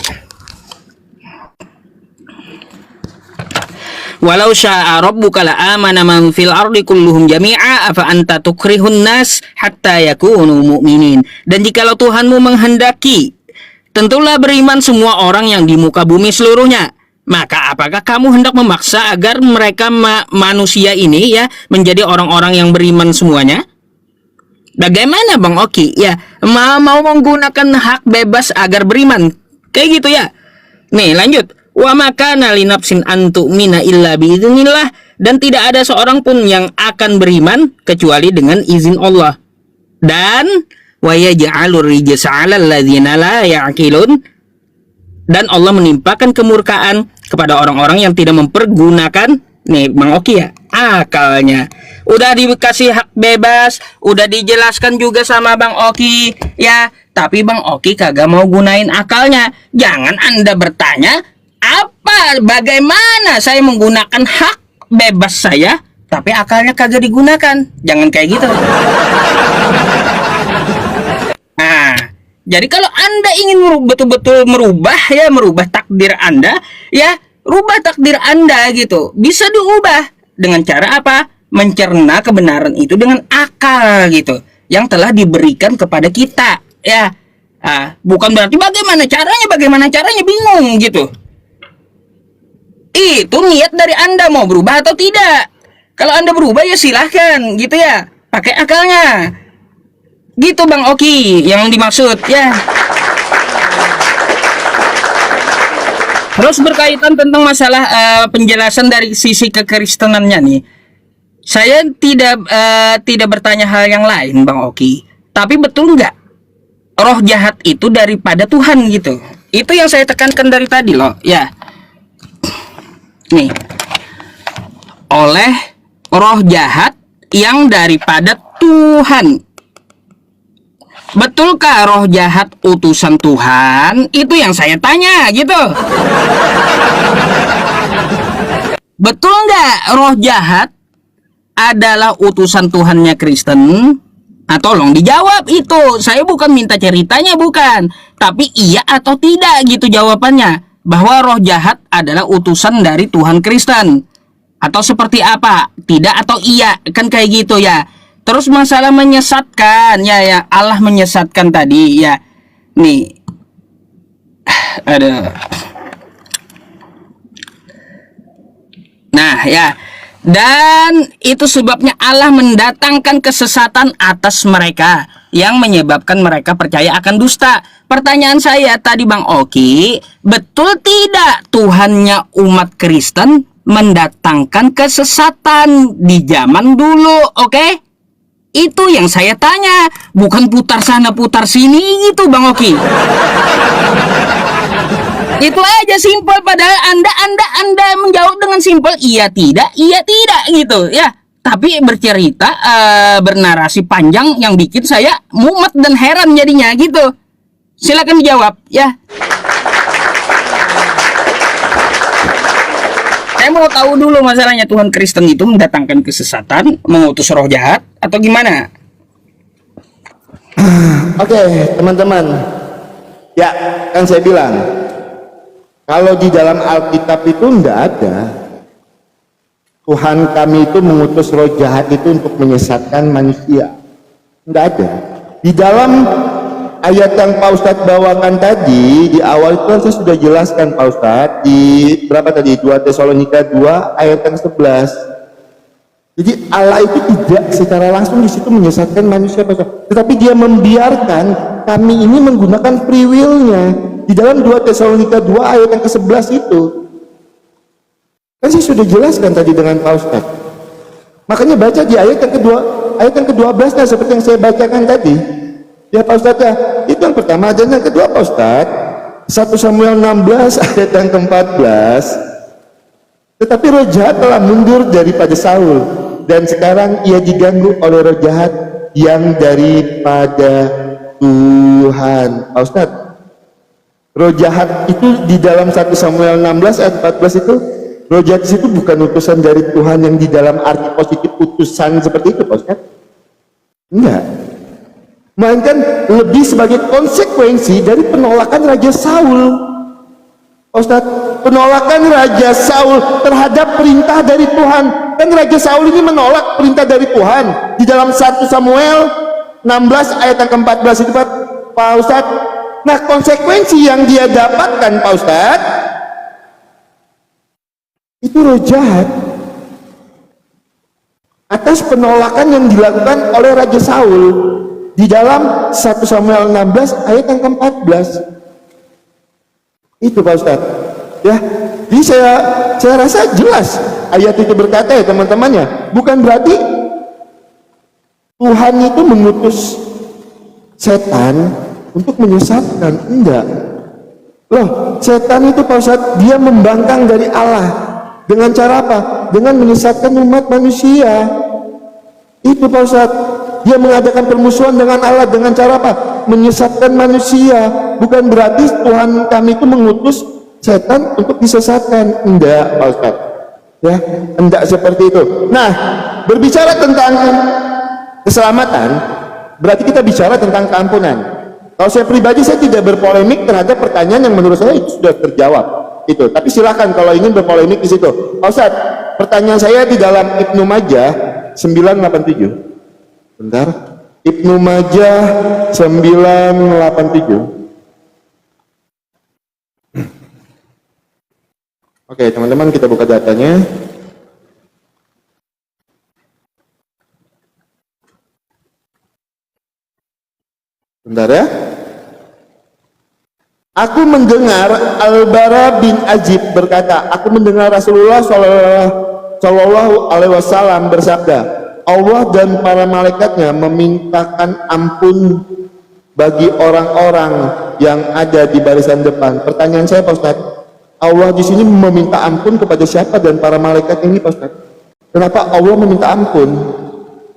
Walau syaa rabbuka la amana man fil ardi kulluhum jami'a afa anta tukrihun nas hatta yakunu mu'minin. Dan jikalau Tuhanmu menghendaki, tentulah beriman semua orang yang di muka bumi seluruhnya. Maka apakah kamu hendak memaksa agar mereka manusia ini ya menjadi orang-orang yang beriman semuanya? Bagaimana Bang Oki? Ya, mau menggunakan hak bebas agar beriman. Kayak gitu ya. Nih, lanjut. Wa makana linafsin antu'mina illa biiznillah, dan tidak ada seorang pun yang akan beriman kecuali dengan izin Allah. Dan wa yaj'alur rijsa 'alal ladzina la ya'qilun, dan Allah menimpakan kemurkaan kepada orang-orang yang tidak mempergunakan nih Bang Oki ya akalnya. Udah dikasih hak bebas, udah dijelaskan juga sama Bang Oki ya, tapi Bang Oki kagak mau gunain akalnya. Jangan Anda bertanya bagaimana saya menggunakan hak bebas saya tapi akalnya kagak digunakan. Jangan kayak gitu. Jadi kalau Anda ingin betul-betul merubah takdir Anda, ya rubah takdir Anda gitu. Bisa diubah dengan cara apa? Mencerna kebenaran itu dengan akal gitu, yang telah diberikan kepada kita, ya. Bukan berarti bagaimana caranya bingung gitu. Itu niat dari Anda mau berubah atau tidak. Kalau Anda berubah ya silahkan gitu ya, pakai akalnya. Gitu Bang Oki yang dimaksud ya. Terus berkaitan tentang masalah penjelasan dari sisi kekristenannya nih, saya tidak bertanya hal yang lain Bang Oki, tapi betul nggak roh jahat itu daripada Tuhan gitu? Itu yang saya tekankan dari tadi loh ya. Nih, oleh roh jahat yang daripada Tuhan. Betulkah roh jahat utusan Tuhan? Itu yang saya tanya gitu. Betul nggak roh jahat adalah utusan Tuhannya Kristen? Tolong dijawab itu. Saya bukan minta ceritanya, bukan, tapi iya atau tidak gitu jawabannya. Bahwa roh jahat adalah utusan dari Tuhan Kristen, atau seperti apa? Tidak atau iya, kan kayak gitu ya. Terus masalah menyesatkan, ya Allah menyesatkan tadi ya. Nih, ada. Nah ya, dan itu sebabnya Allah mendatangkan kesesatan atas mereka yang menyebabkan mereka percaya akan dusta. Pertanyaan saya tadi Bang Oki, betul tidak Tuhannya umat Kristen mendatangkan kesesatan di zaman dulu, oke? Itu yang saya tanya, bukan putar sana putar sini gitu Bang Oki. Itu aja simpel, padahal Anda menjawab dengan simpel iya tidak gitu ya. Tapi bercerita bernarasi panjang yang bikin saya mumet dan heran jadinya gitu. Silakan dijawab ya. Saya mau tahu dulu masalahnya, Tuhan Kristen itu mendatangkan kesesatan, mengutus roh jahat atau gimana? Oke, teman-teman. Ya, kan saya bilang, kalau di dalam Alkitab itu enggak ada Tuhan kami itu mengutus roh jahat itu untuk menyesatkan manusia. Enggak ada. Di dalam ayat yang Pak Ustadz bawakan tadi, di awal itu saya sudah jelaskan Pak Ustadz, di berapa tadi? 2 Tesalonika 2 ayat yang 11. Jadi Allah itu tidak secara langsung di situ menyesatkan manusia Pak Ustadz, tetapi dia membiarkan kami ini menggunakan free will-nya. Di dalam 2 Tesalonika 2 ayat yang ke-11 itu. Kan saya sudah jelaskan tadi dengan Pak Ustadz. Makanya baca di ayat yang kedua, ayat yang ke-12 nah, seperti yang saya bacakan tadi. Ya Pak Ustadz ya, itu yang pertama. Dan yang kedua Pak Ustadz, 1 Samuel 16 ayat yang ke-14. Tetapi roh jahat telah mundur daripada Saul, dan sekarang ia diganggu oleh roh jahat yang daripada Tuhan. Pak Ustadz, roh jahat itu di dalam 1 Samuel 16 ayat 14 itu, roh jahat itu bukan utusan dari Tuhan yang di dalam arti positif utusan seperti itu Pak Ustadz. Enggak. Melainkan lebih sebagai konsekuensi dari penolakan Raja Saul. Pak Ustadz, penolakan Raja Saul terhadap perintah dari Tuhan. Dan Raja Saul ini menolak perintah dari Tuhan. Di dalam 1 Samuel 16 ayat yang ke-14 itu Pak Ustadz. Nah, konsekuensi yang dia dapatkan Pak Ustadz, itu roh jahat atas penolakan yang dilakukan oleh Raja Saul di dalam 1 Samuel 16 ayat yang ke-14. Itu Pak Ustadz ya. Jadi saya rasa jelas ayat itu berkata ya teman-temannya, bukan berarti Tuhan itu mengutus setan untuk menyesatkan, enggak loh. Setan itu Pak Ustadz, dia membangkang dari Allah. Dengan cara apa? Dengan menyesatkan umat manusia. Itu Pak Ustadz, dia mengadakan permusuhan dengan Allah dengan cara apa? Menyesatkan manusia. Bukan berarti Tuhan kami itu mengutus setan untuk disesatkan, enggak Pak Ustadz ya, enggak seperti itu. Nah, berbicara tentang keselamatan berarti kita bicara tentang keampunan. Kalau saya pribadi, saya tidak berpolemik terhadap pertanyaan yang menurut saya itu sudah terjawab itu, tapi silakan kalau ingin berpolemik di situ. Pak Ustadz, pertanyaan saya di dalam Ibnu Majah 987. Bentar, Ibnu Majah 987. Oke teman-teman, kita buka datanya. Bentar ya. Aku mendengar Al-Bara bin Azib berkata, aku mendengar Rasulullah Shallallahu Alaihi Wasallam bersabda, Allah dan para malaikatnya memintakan ampun bagi orang-orang yang ada di barisan depan. Pertanyaan saya Pak Ustadz, Allah di sini meminta ampun kepada siapa dan para malaikat ini Pak Ustadz? Kenapa Allah meminta ampun?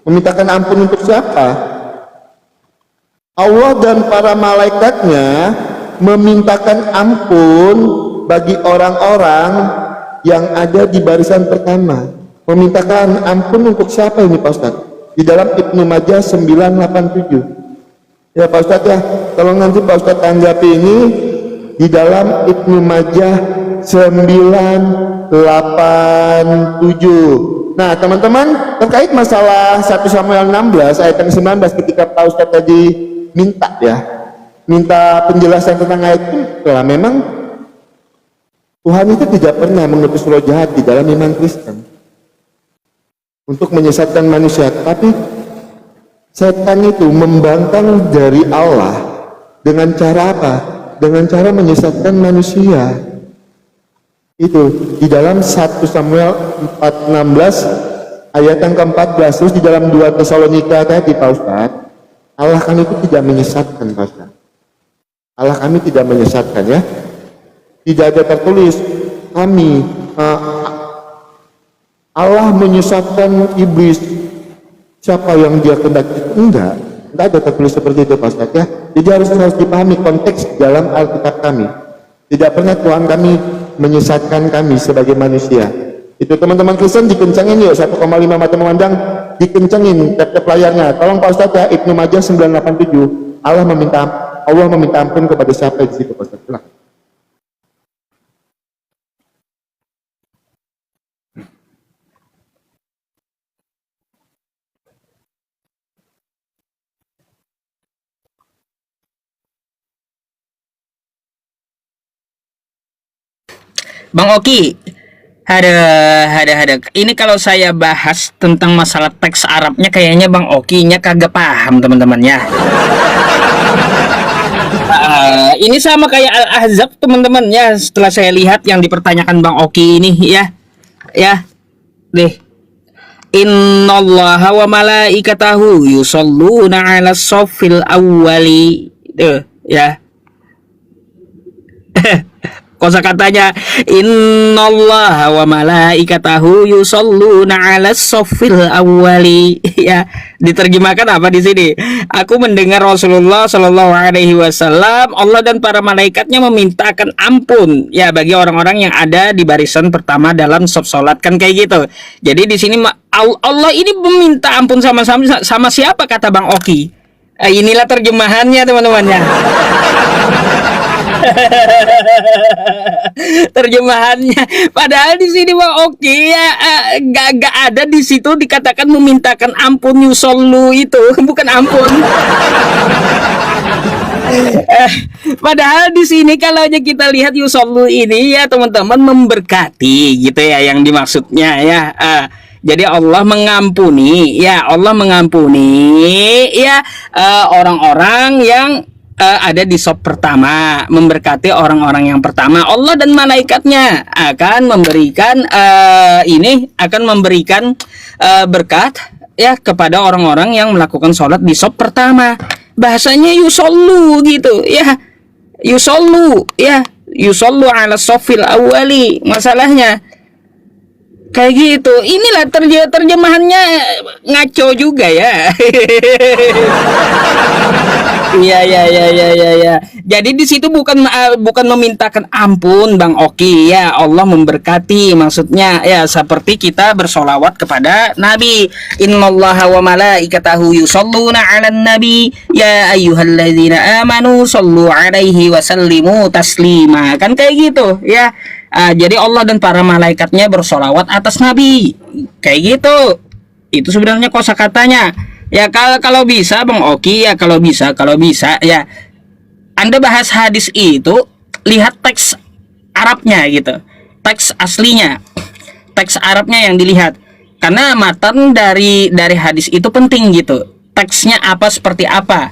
Memintakan ampun untuk siapa? Allah dan para malaikatnya memintakan ampun bagi orang-orang yang ada di barisan pertama. Memintakan ampun untuk siapa ini Pak Ustadz? Di dalam Ibnu Majah 987. Ya Pak Ustadz ya, tolong nanti Pak Ustadz tanggapi ini di dalam Ibnu Majah 987. Nah teman-teman, terkait masalah 1 Samuel 16 ayat yang 19, ketika Pak Ustadz tadi minta penjelasan tentang ayat itu, lah memang Tuhan itu tidak pernah mengutus roh jahat di dalam iman Kristen untuk menyesatkan manusia, tapi setan itu membangkang dari Allah dengan cara apa? Dengan cara menyesatkan manusia. Itu di dalam 1 Samuel 4:16 ayat yang ke-14, terus di dalam 2 Tesalonika tadi Pak Ustadz, Allah kami itu tidak menyesatkan Pak Ustadz. Allah kami tidak menyesatkan ya. Tidak ada tertulis kami Allah menyesatkan iblis, siapa yang dia kendaki. Enggak ada tertulis seperti itu Pak Ustadz ya. Jadi harus dipahami konteks dalam Alkitab kami. Tidak pernah Tuhan kami menyesatkan kami sebagai manusia. Itu teman-teman Kristen dikencengin yuk 1,5 mata memandang, dikencengin tap layarnya. Tolong Pak Ustadz ya, Ibnu Majah 987. Allah meminta ampun kepada siapa di situ Pak Ustadz. Silakan. Bang Oki, ada. Ini kalau saya bahas tentang masalah teks Arabnya, kayaknya Bang Oki-nya kagak paham teman-teman ya. Ini sama kayak Al-Ahzab teman-teman ya. Setelah saya lihat yang dipertanyakan Bang Oki ini ya, deh. Innallaha wa malaikatahu yusholluna 'alas shaffil awwali. Ya. Kosakatanya innallaha wa malaikatahu yusholluna 'alas shaffil awwali. Ya, diterjemahkan apa di sini? Aku mendengar Rasulullah Shallallahu alaihi wasallam, Allah dan para malaikatnya memintakan ampun ya bagi orang-orang yang ada di barisan pertama dalam shaf salat, kan kayak gitu. Jadi di sini Allah ini meminta ampun sama siapa kata Bang Oki? Inilah terjemahannya teman-teman ya. Terjemahannya, padahal di sini Bang Oki ya gak ada di situ dikatakan memintakan ampun, yusollu itu bukan ampun. Padahal di sini kalau aja kita lihat yusollu ini ya teman-teman memberkati gitu ya yang dimaksudnya ya. Jadi Allah mengampuni ya, orang-orang yang ada di shaf pertama, memberkati orang-orang yang pertama. Allah dan malaikatnya akan memberikan berkat ya kepada orang-orang yang melakukan sholat di shaf pertama. Bahasanya yusollu gitu ya, yusollu 'ala shaffil awwali. Masalahnya kayak gitu. Inilah terjemahannya ngaco juga ya. Iya. Jadi di situ bukan memintakan ampun Bang Oki ya, Allah memberkati maksudnya ya, seperti kita bersolawat kepada Nabi. Innallaha wa malaikatahu yusholluna 'alan nabi ya ayyuhalladzina amanu shollu 'alaihi wa sallimu taslima. Kan kayak gitu ya. Jadi Allah dan para malaikatnya bersolawat atas Nabi, kayak gitu. Itu sebenarnya kosakatanya. Ya kalau bisa Bang Oki ya, kalau bisa ya, Anda bahas hadis itu lihat teks Arabnya gitu, teks aslinya, teks Arabnya yang dilihat, karena matan dari hadis itu penting gitu. Teksnya apa, seperti apa.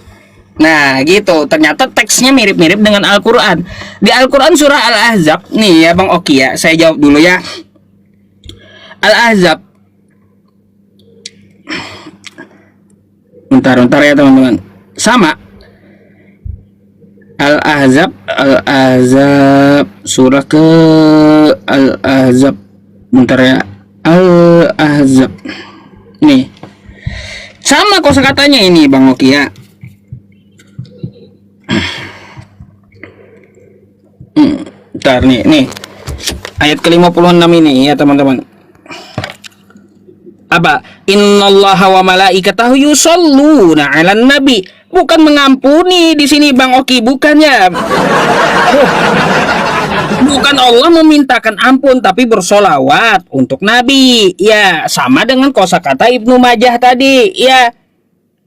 Nah gitu, ternyata teksnya mirip-mirip dengan Al-Quran. Di Al-Quran surah Al-Ahzab nih ya Bang Oki ya, saya jawab dulu ya. Al-Ahzab, bentar ya teman-teman, sama Al-Ahzab surah ke Al-Ahzab, bentar ya, Al-Ahzab nih sama kosakatanya ini Bang Oki ya. Bentar nih ayat ke-56 ini ya teman-teman. Apa? Innallaha wa malaikatahu yusholluna 'alan nabi. Bukan mengampuni di sini Bang Oki, bukannya. Bukan Allah memintakan ampun, tapi bersolawat untuk Nabi. Ya, sama dengan kosakata Ibnu Majah tadi. Ya,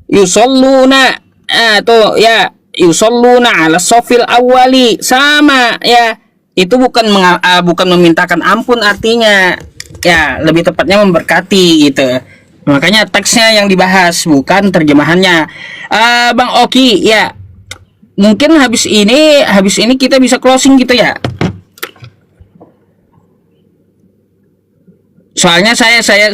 yusholluna. Tuh ya, yusholluna 'ala shaffil awwali. Sama ya. Itu bukan memintakan ampun artinya. Ya, lebih tepatnya memberkati gitu. Makanya teksnya yang dibahas, bukan terjemahannya. Bang Oki ya, mungkin habis ini kita bisa closing gitu ya. soalnya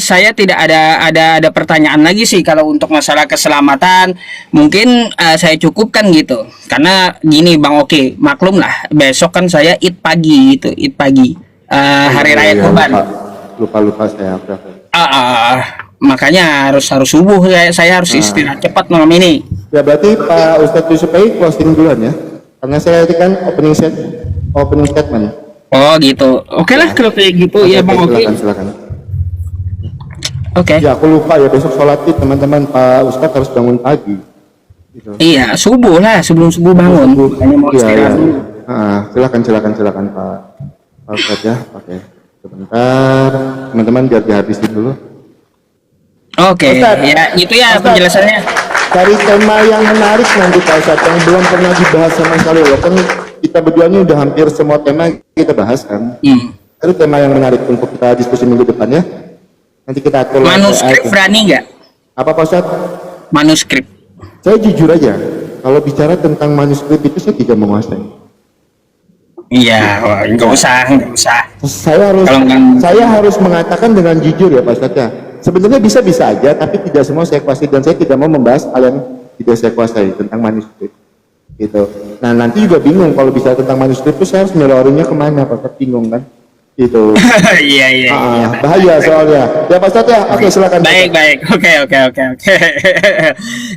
saya tidak ada pertanyaan lagi sih kalau untuk masalah keselamatan. Mungkin saya cukupkan gitu. Karena gini Bang Oki, maklum lah besok kan saya Id pagi gitu, Id pagi. Hari raya Kurban. Lupa saya. Oke. Makanya harus subuh saya harus istirahat cepat malam ini. Ya berarti Pak Ustadz Yusuf closing duluan ya. Karena saya tadi kan opening statement. Oh gitu. Oke lah kalau kayak gitu ya Bang Oki. Silakan. Oke. Ya aku lupa ya, besok sholat Id teman-teman, Pak Ustadz harus bangun pagi. Gitu. Iya, subuh lah, sebelum subuh bangun. Hanya mau istirahat. Silakan Pak Ustadz ya. Oke. Sebentar, teman-teman biar dihabisin dulu. Oke, Ustadz, ya itu ya Ustadz, penjelasannya. Cari tema yang menarik nanti Pak Ustadz, yang belum pernah dibahas sama sekali loh. Kan kita berdua ini udah hampir semua tema kita bahas kan. Cari tema yang menarik untuk kita diskusi minggu depan ya. Nanti kita atur. Manuskrip berani nggak? Apa Pak Ustadz? Manuskrip. Saya jujur aja, kalau bicara tentang manuskrip itu saya tidak menguasai. Iya, nggak usah. Saya harus mengatakan dengan jujur ya Pak Ustadz ya. Sebenarnya bisa aja, tapi tidak semua saya kuasai dan saya tidak mau membahas hal yang tidak saya kuasai tentang manuskrip. Gitu. Nah nanti juga bingung kalau bisa tentang manuskrip itu saya harus nyelorinnya kemana Pak Ustadz, bingung kan? Gitu. Iya. Bahaya soalnya. Ya Pak Ustadz ya. Oke silakan. Baik. Oke.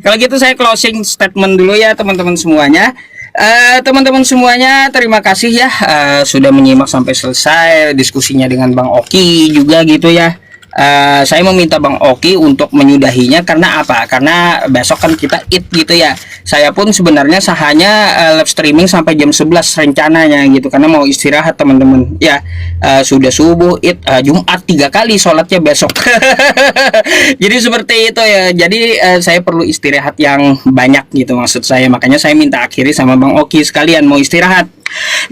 Kalau gitu saya closing statement dulu ya teman-teman semuanya. Teman-teman semuanya terima kasih ya sudah menyimak sampai selesai diskusinya dengan Bang Oki juga gitu ya. Saya meminta Bang Oki untuk menyudahinya karena apa? Karena besok kan kita Id gitu ya. Saya pun sebenarnya hanya live streaming sampai jam 11 rencananya gitu karena mau istirahat teman-teman. Ya, sudah subuh Id Jumat 3 kali sholatnya besok. Jadi seperti itu ya. Jadi saya perlu istirahat yang banyak gitu maksud saya. Makanya saya minta akhiri sama Bang Oki sekalian mau istirahat.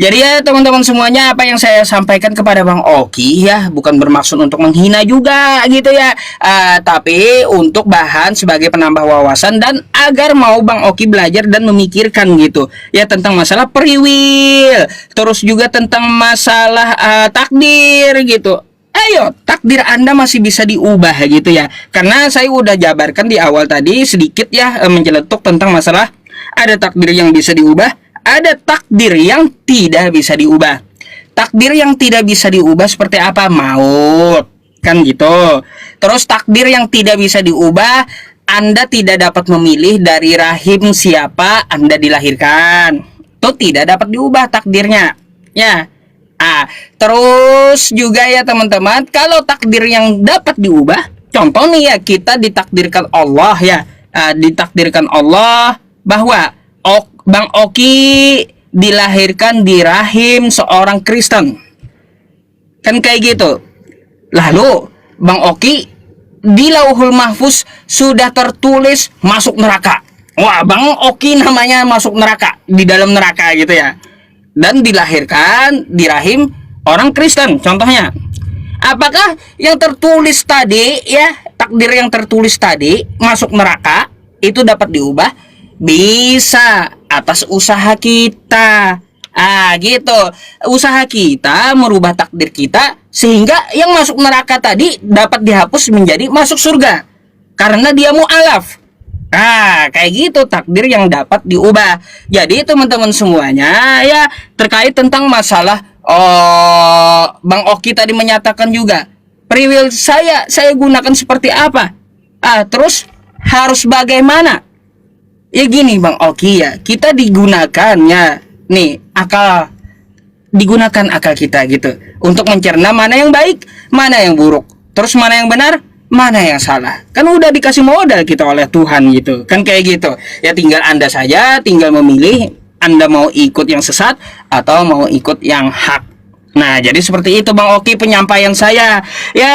Jadi ya teman-teman semuanya, apa yang saya sampaikan kepada Bang Oki ya bukan bermaksud untuk menghina juga gitu ya, tapi untuk bahan sebagai penambah wawasan dan agar mau Bang Oki belajar dan memikirkan gitu ya tentang masalah priwil, terus juga tentang masalah takdir gitu. Ayo, takdir Anda masih bisa diubah gitu ya. Karena saya udah jabarkan di awal tadi sedikit ya menjeletuk tentang masalah ada takdir yang bisa diubah, ada takdir yang tidak bisa diubah. Takdir yang tidak bisa diubah seperti apa? Maut, kan gitu. Terus takdir yang tidak bisa diubah, Anda tidak dapat memilih dari rahim siapa Anda dilahirkan. Itu tidak dapat diubah takdirnya. Ya. Terus juga ya teman-teman, kalau takdir yang dapat diubah, contoh nih ya, kita ditakdirkan Allah ya. Ditakdirkan Allah bahwa Bang Oki dilahirkan di rahim seorang Kristen. Kan kayak gitu. Lalu Bang Oki di Lauhul Mahfuz sudah tertulis masuk neraka. Wah, Bang Oki namanya masuk neraka, di dalam neraka gitu ya. Dan dilahirkan di rahim orang Kristen contohnya. Apakah yang tertulis tadi ya, takdir yang tertulis tadi masuk neraka itu dapat diubah? Bisa, atas usaha kita. Gitu. Usaha kita merubah takdir kita sehingga yang masuk neraka tadi dapat dihapus menjadi masuk surga karena dia mu'alaf. Kayak gitu takdir yang dapat diubah. Jadi teman-teman semuanya ya, terkait tentang masalah Bang Oki tadi menyatakan juga priwil saya gunakan seperti apa. Terus harus bagaimana? Ya gini Bang Oki ya, kita digunakan ya, nih akal, digunakan akal kita gitu untuk mencerna mana yang baik, mana yang buruk, terus mana yang benar, mana yang salah. Kan udah dikasih modal kita oleh Tuhan gitu, kan kayak gitu. Ya tinggal Anda saja, tinggal memilih Anda mau ikut yang sesat atau mau ikut yang hak. Nah, jadi seperti itu Bang Oki penyampaian saya. Ya,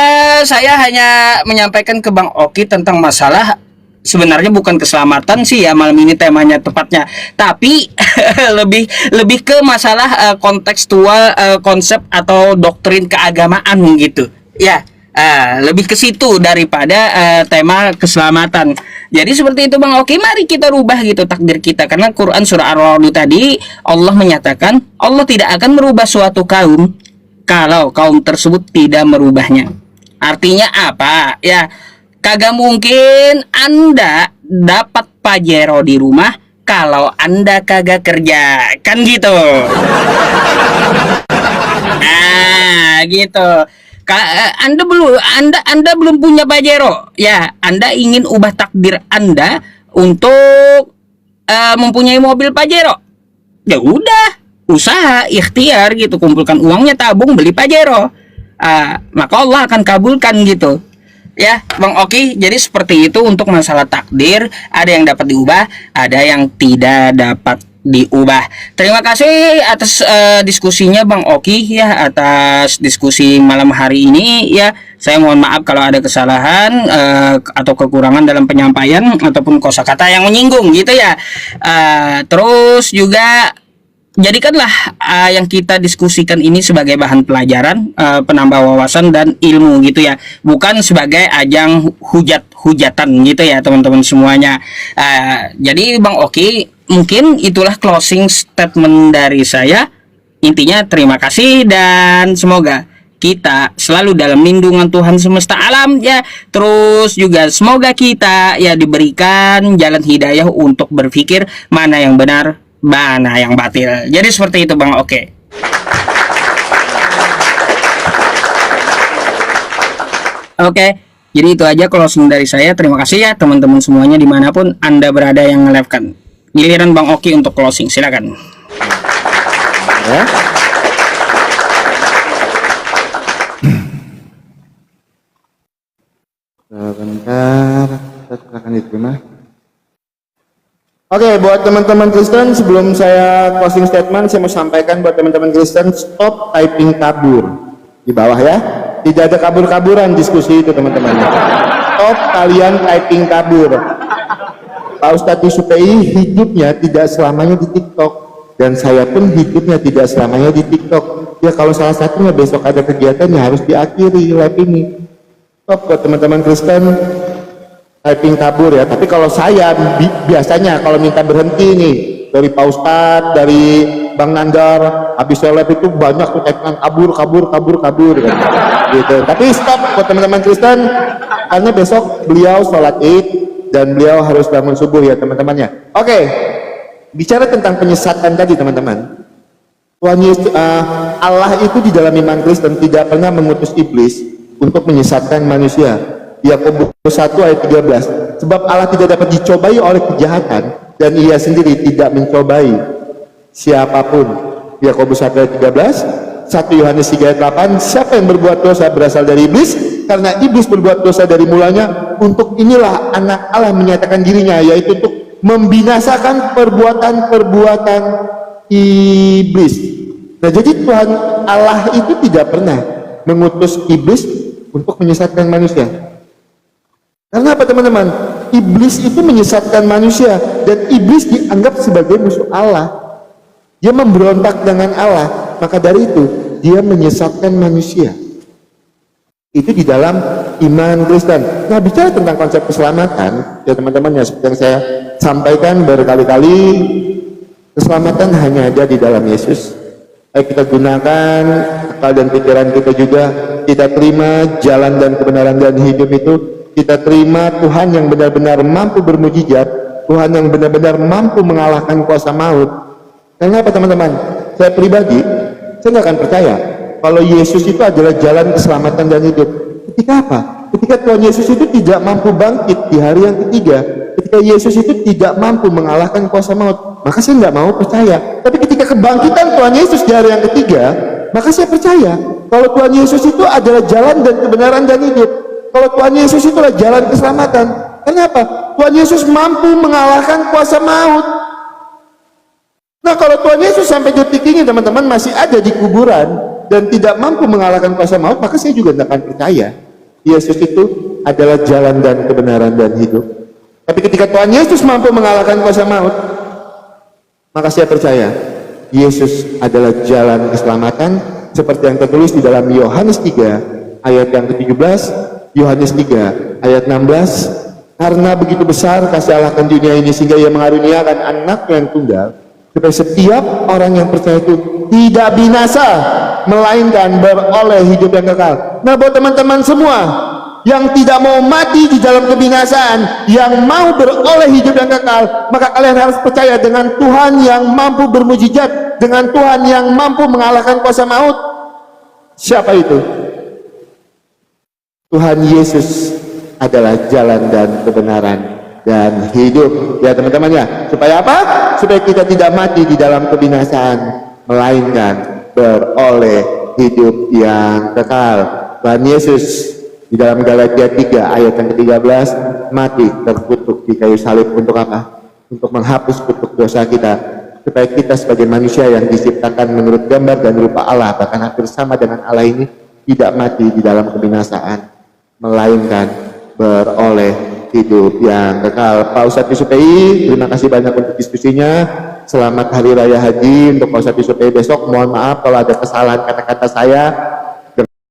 saya hanya menyampaikan ke Bang Oki tentang masalah sebenarnya bukan keselamatan sih ya malam ini temanya tepatnya, tapi lebih ke masalah kontekstual konsep atau doktrin keagamaan gitu ya, lebih ke situ daripada tema keselamatan. Jadi seperti itu Bang Oki, mari kita rubah gitu takdir kita, karena Quran surah Ar-Ra'd tadi Allah menyatakan Allah tidak akan merubah suatu kaum kalau kaum tersebut tidak merubahnya. Artinya apa? Ya, kagak mungkin Anda dapat Pajero di rumah kalau Anda kagak kerja. Kan gitu. Nah, gitu. Anda belum punya Pajero. Ya, Anda ingin ubah takdir Anda untuk mempunyai mobil Pajero. Ya udah, usaha, ikhtiar gitu, kumpulkan uangnya, tabung, beli Pajero. Maka Allah akan kabulkan gitu. Ya, Bang Oki, jadi seperti itu untuk masalah takdir. Ada yang dapat diubah, ada yang tidak dapat diubah. Terima kasih atas diskusinya Bang Oki ya, atas diskusi malam hari ini ya. Saya mohon maaf kalau ada kesalahan atau kekurangan dalam penyampaian ataupun kosakata yang menyinggung gitu ya. Terus juga jadikanlah yang kita diskusikan ini sebagai bahan pelajaran, penambah wawasan dan ilmu gitu ya, bukan sebagai ajang hujatan gitu ya teman-teman semuanya. Jadi Bang Oki, mungkin itulah closing statement dari saya. Intinya terima kasih dan semoga kita selalu dalam lindungan Tuhan semesta alam ya. Terus juga semoga kita ya diberikan jalan hidayah untuk berpikir mana yang benar, mana yang batil. Jadi seperti itu Bang. Oke. Oke, jadi itu aja closing dari saya. Terima kasih ya teman-teman semuanya dimanapun Anda berada yang nge-live-kan. Giliran Bang Oki untuk closing, silakan. Ya. Sebentar, silakan diterima. Oke, buat teman-teman Kristen, sebelum saya closing statement, saya mau sampaikan buat teman-teman Kristen, stop typing kabur di bawah ya. Tidak ada kabur-kaburan diskusi itu teman-teman. Stop kalian typing kabur. Pak Ustadz Yusupei hidupnya tidak selamanya di TikTok, dan saya pun hidupnya tidak selamanya di TikTok. Ya kalau salah satunya besok ada kegiatan yang harus diakhiri live ini. Stop buat teman-teman Kristen typing kabur ya. Tapi kalau saya biasanya kalau minta berhenti nih dari Pak Ustadz, dari Bang Nandar, habis live itu banyak tuh typing kabur gitu. Tapi stop buat teman-teman Kristen, karena besok beliau sholat Id dan beliau harus bangun subuh ya teman-temannya. Oke, bicara tentang penyesatan tadi teman-teman, Tuhan Yesus, Allah itu di dalam iman Kristen tidak pernah mengutus iblis untuk menyesatkan manusia. Yakobus 1 ayat 13. Sebab Allah tidak dapat dicobai oleh kejahatan dan ia sendiri tidak mencobai siapapun. Yakobus 1 ayat 13. 1 Yohanes 3 ayat 8. Siapa yang berbuat dosa berasal dari iblis, karena iblis berbuat dosa dari mulanya. Untuk inilah anak Allah menyatakan dirinya, yaitu untuk membinasakan perbuatan-perbuatan iblis. Nah, jadi Tuhan Allah itu tidak pernah mengutus iblis untuk menyesatkan manusia. Karena apa teman-teman? Iblis itu menyesatkan manusia, dan iblis dianggap sebagai musuh Allah. Dia memberontak dengan Allah, maka dari itu dia menyesatkan manusia. Itu di dalam iman Kristen. Nah, bicara tentang konsep keselamatan ya teman-teman, ya seperti yang saya sampaikan berkali-kali, keselamatan hanya ada di dalam Yesus. Ayo kita gunakan akal dan pikiran kita juga, kita terima jalan dan kebenaran dan hidup itu, kita terima Tuhan yang benar-benar mampu bermujizat, Tuhan yang benar-benar mampu mengalahkan kuasa maut. Karena apa teman-teman? Saya pribadi, saya nggak akan percaya kalau Yesus itu adalah jalan keselamatan dan hidup. Ketika apa? Ketika Tuhan Yesus itu tidak mampu bangkit di hari yang ketiga, ketika Yesus itu tidak mampu mengalahkan kuasa maut, maka saya nggak mau percaya. Tapi ketika kebangkitan Tuhan Yesus di hari yang ketiga, maka saya percaya kalau Tuhan Yesus itu adalah jalan dan kebenaran dan hidup. Kalau Tuhan Yesus itu adalah jalan keselamatan. Kenapa? Tuhan Yesus mampu mengalahkan kuasa maut. Nah, kalau Tuhan Yesus sampai detik ini teman-teman masih ada di kuburan dan tidak mampu mengalahkan kuasa maut, maka saya juga tidak akan percaya Yesus itu adalah jalan dan kebenaran dan hidup. Tapi ketika Tuhan Yesus mampu mengalahkan kuasa maut, maka saya percaya Yesus adalah jalan keselamatan, seperti yang tertulis di dalam Yohanes 3 ayat yang ke-17, Yohanes 3 ayat 16. Karena begitu besar kasih Allah akan dunia ini, sehingga ia mengaruniakan anak yang tunggal, supaya setiap orang yang percaya itu tidak binasa, melainkan beroleh hidup yang kekal. Nah, buat teman-teman semua yang tidak mau mati di dalam kebinasaan, yang mau beroleh hidup yang kekal, maka kalian harus percaya dengan Tuhan yang mampu bermujizat, dengan Tuhan yang mampu mengalahkan kuasa maut. Siapa itu? Tuhan Yesus adalah jalan dan kebenaran dan hidup. Ya teman-teman ya, supaya apa? Supaya kita tidak mati di dalam kebinasaan, melainkan beroleh hidup yang kekal. Tuhan Yesus di dalam Galatia 3 ayat yang ke-13 mati terkutuk di kayu salib untuk apa? Untuk menghapus kutuk dosa kita, supaya kita sebagai manusia yang diciptakan menurut gambar dan rupa Allah, bahkan hampir sama dengan Allah ini, tidak mati di dalam kebinasaan, melainkan beroleh hidup yang kekal. Pak Ustadz Yusupei, terima kasih banyak untuk diskusinya. Selamat Hari Raya Haji untuk Pak Ustadz Yusupei besok. Mohon maaf kalau ada kesalahan kata-kata saya.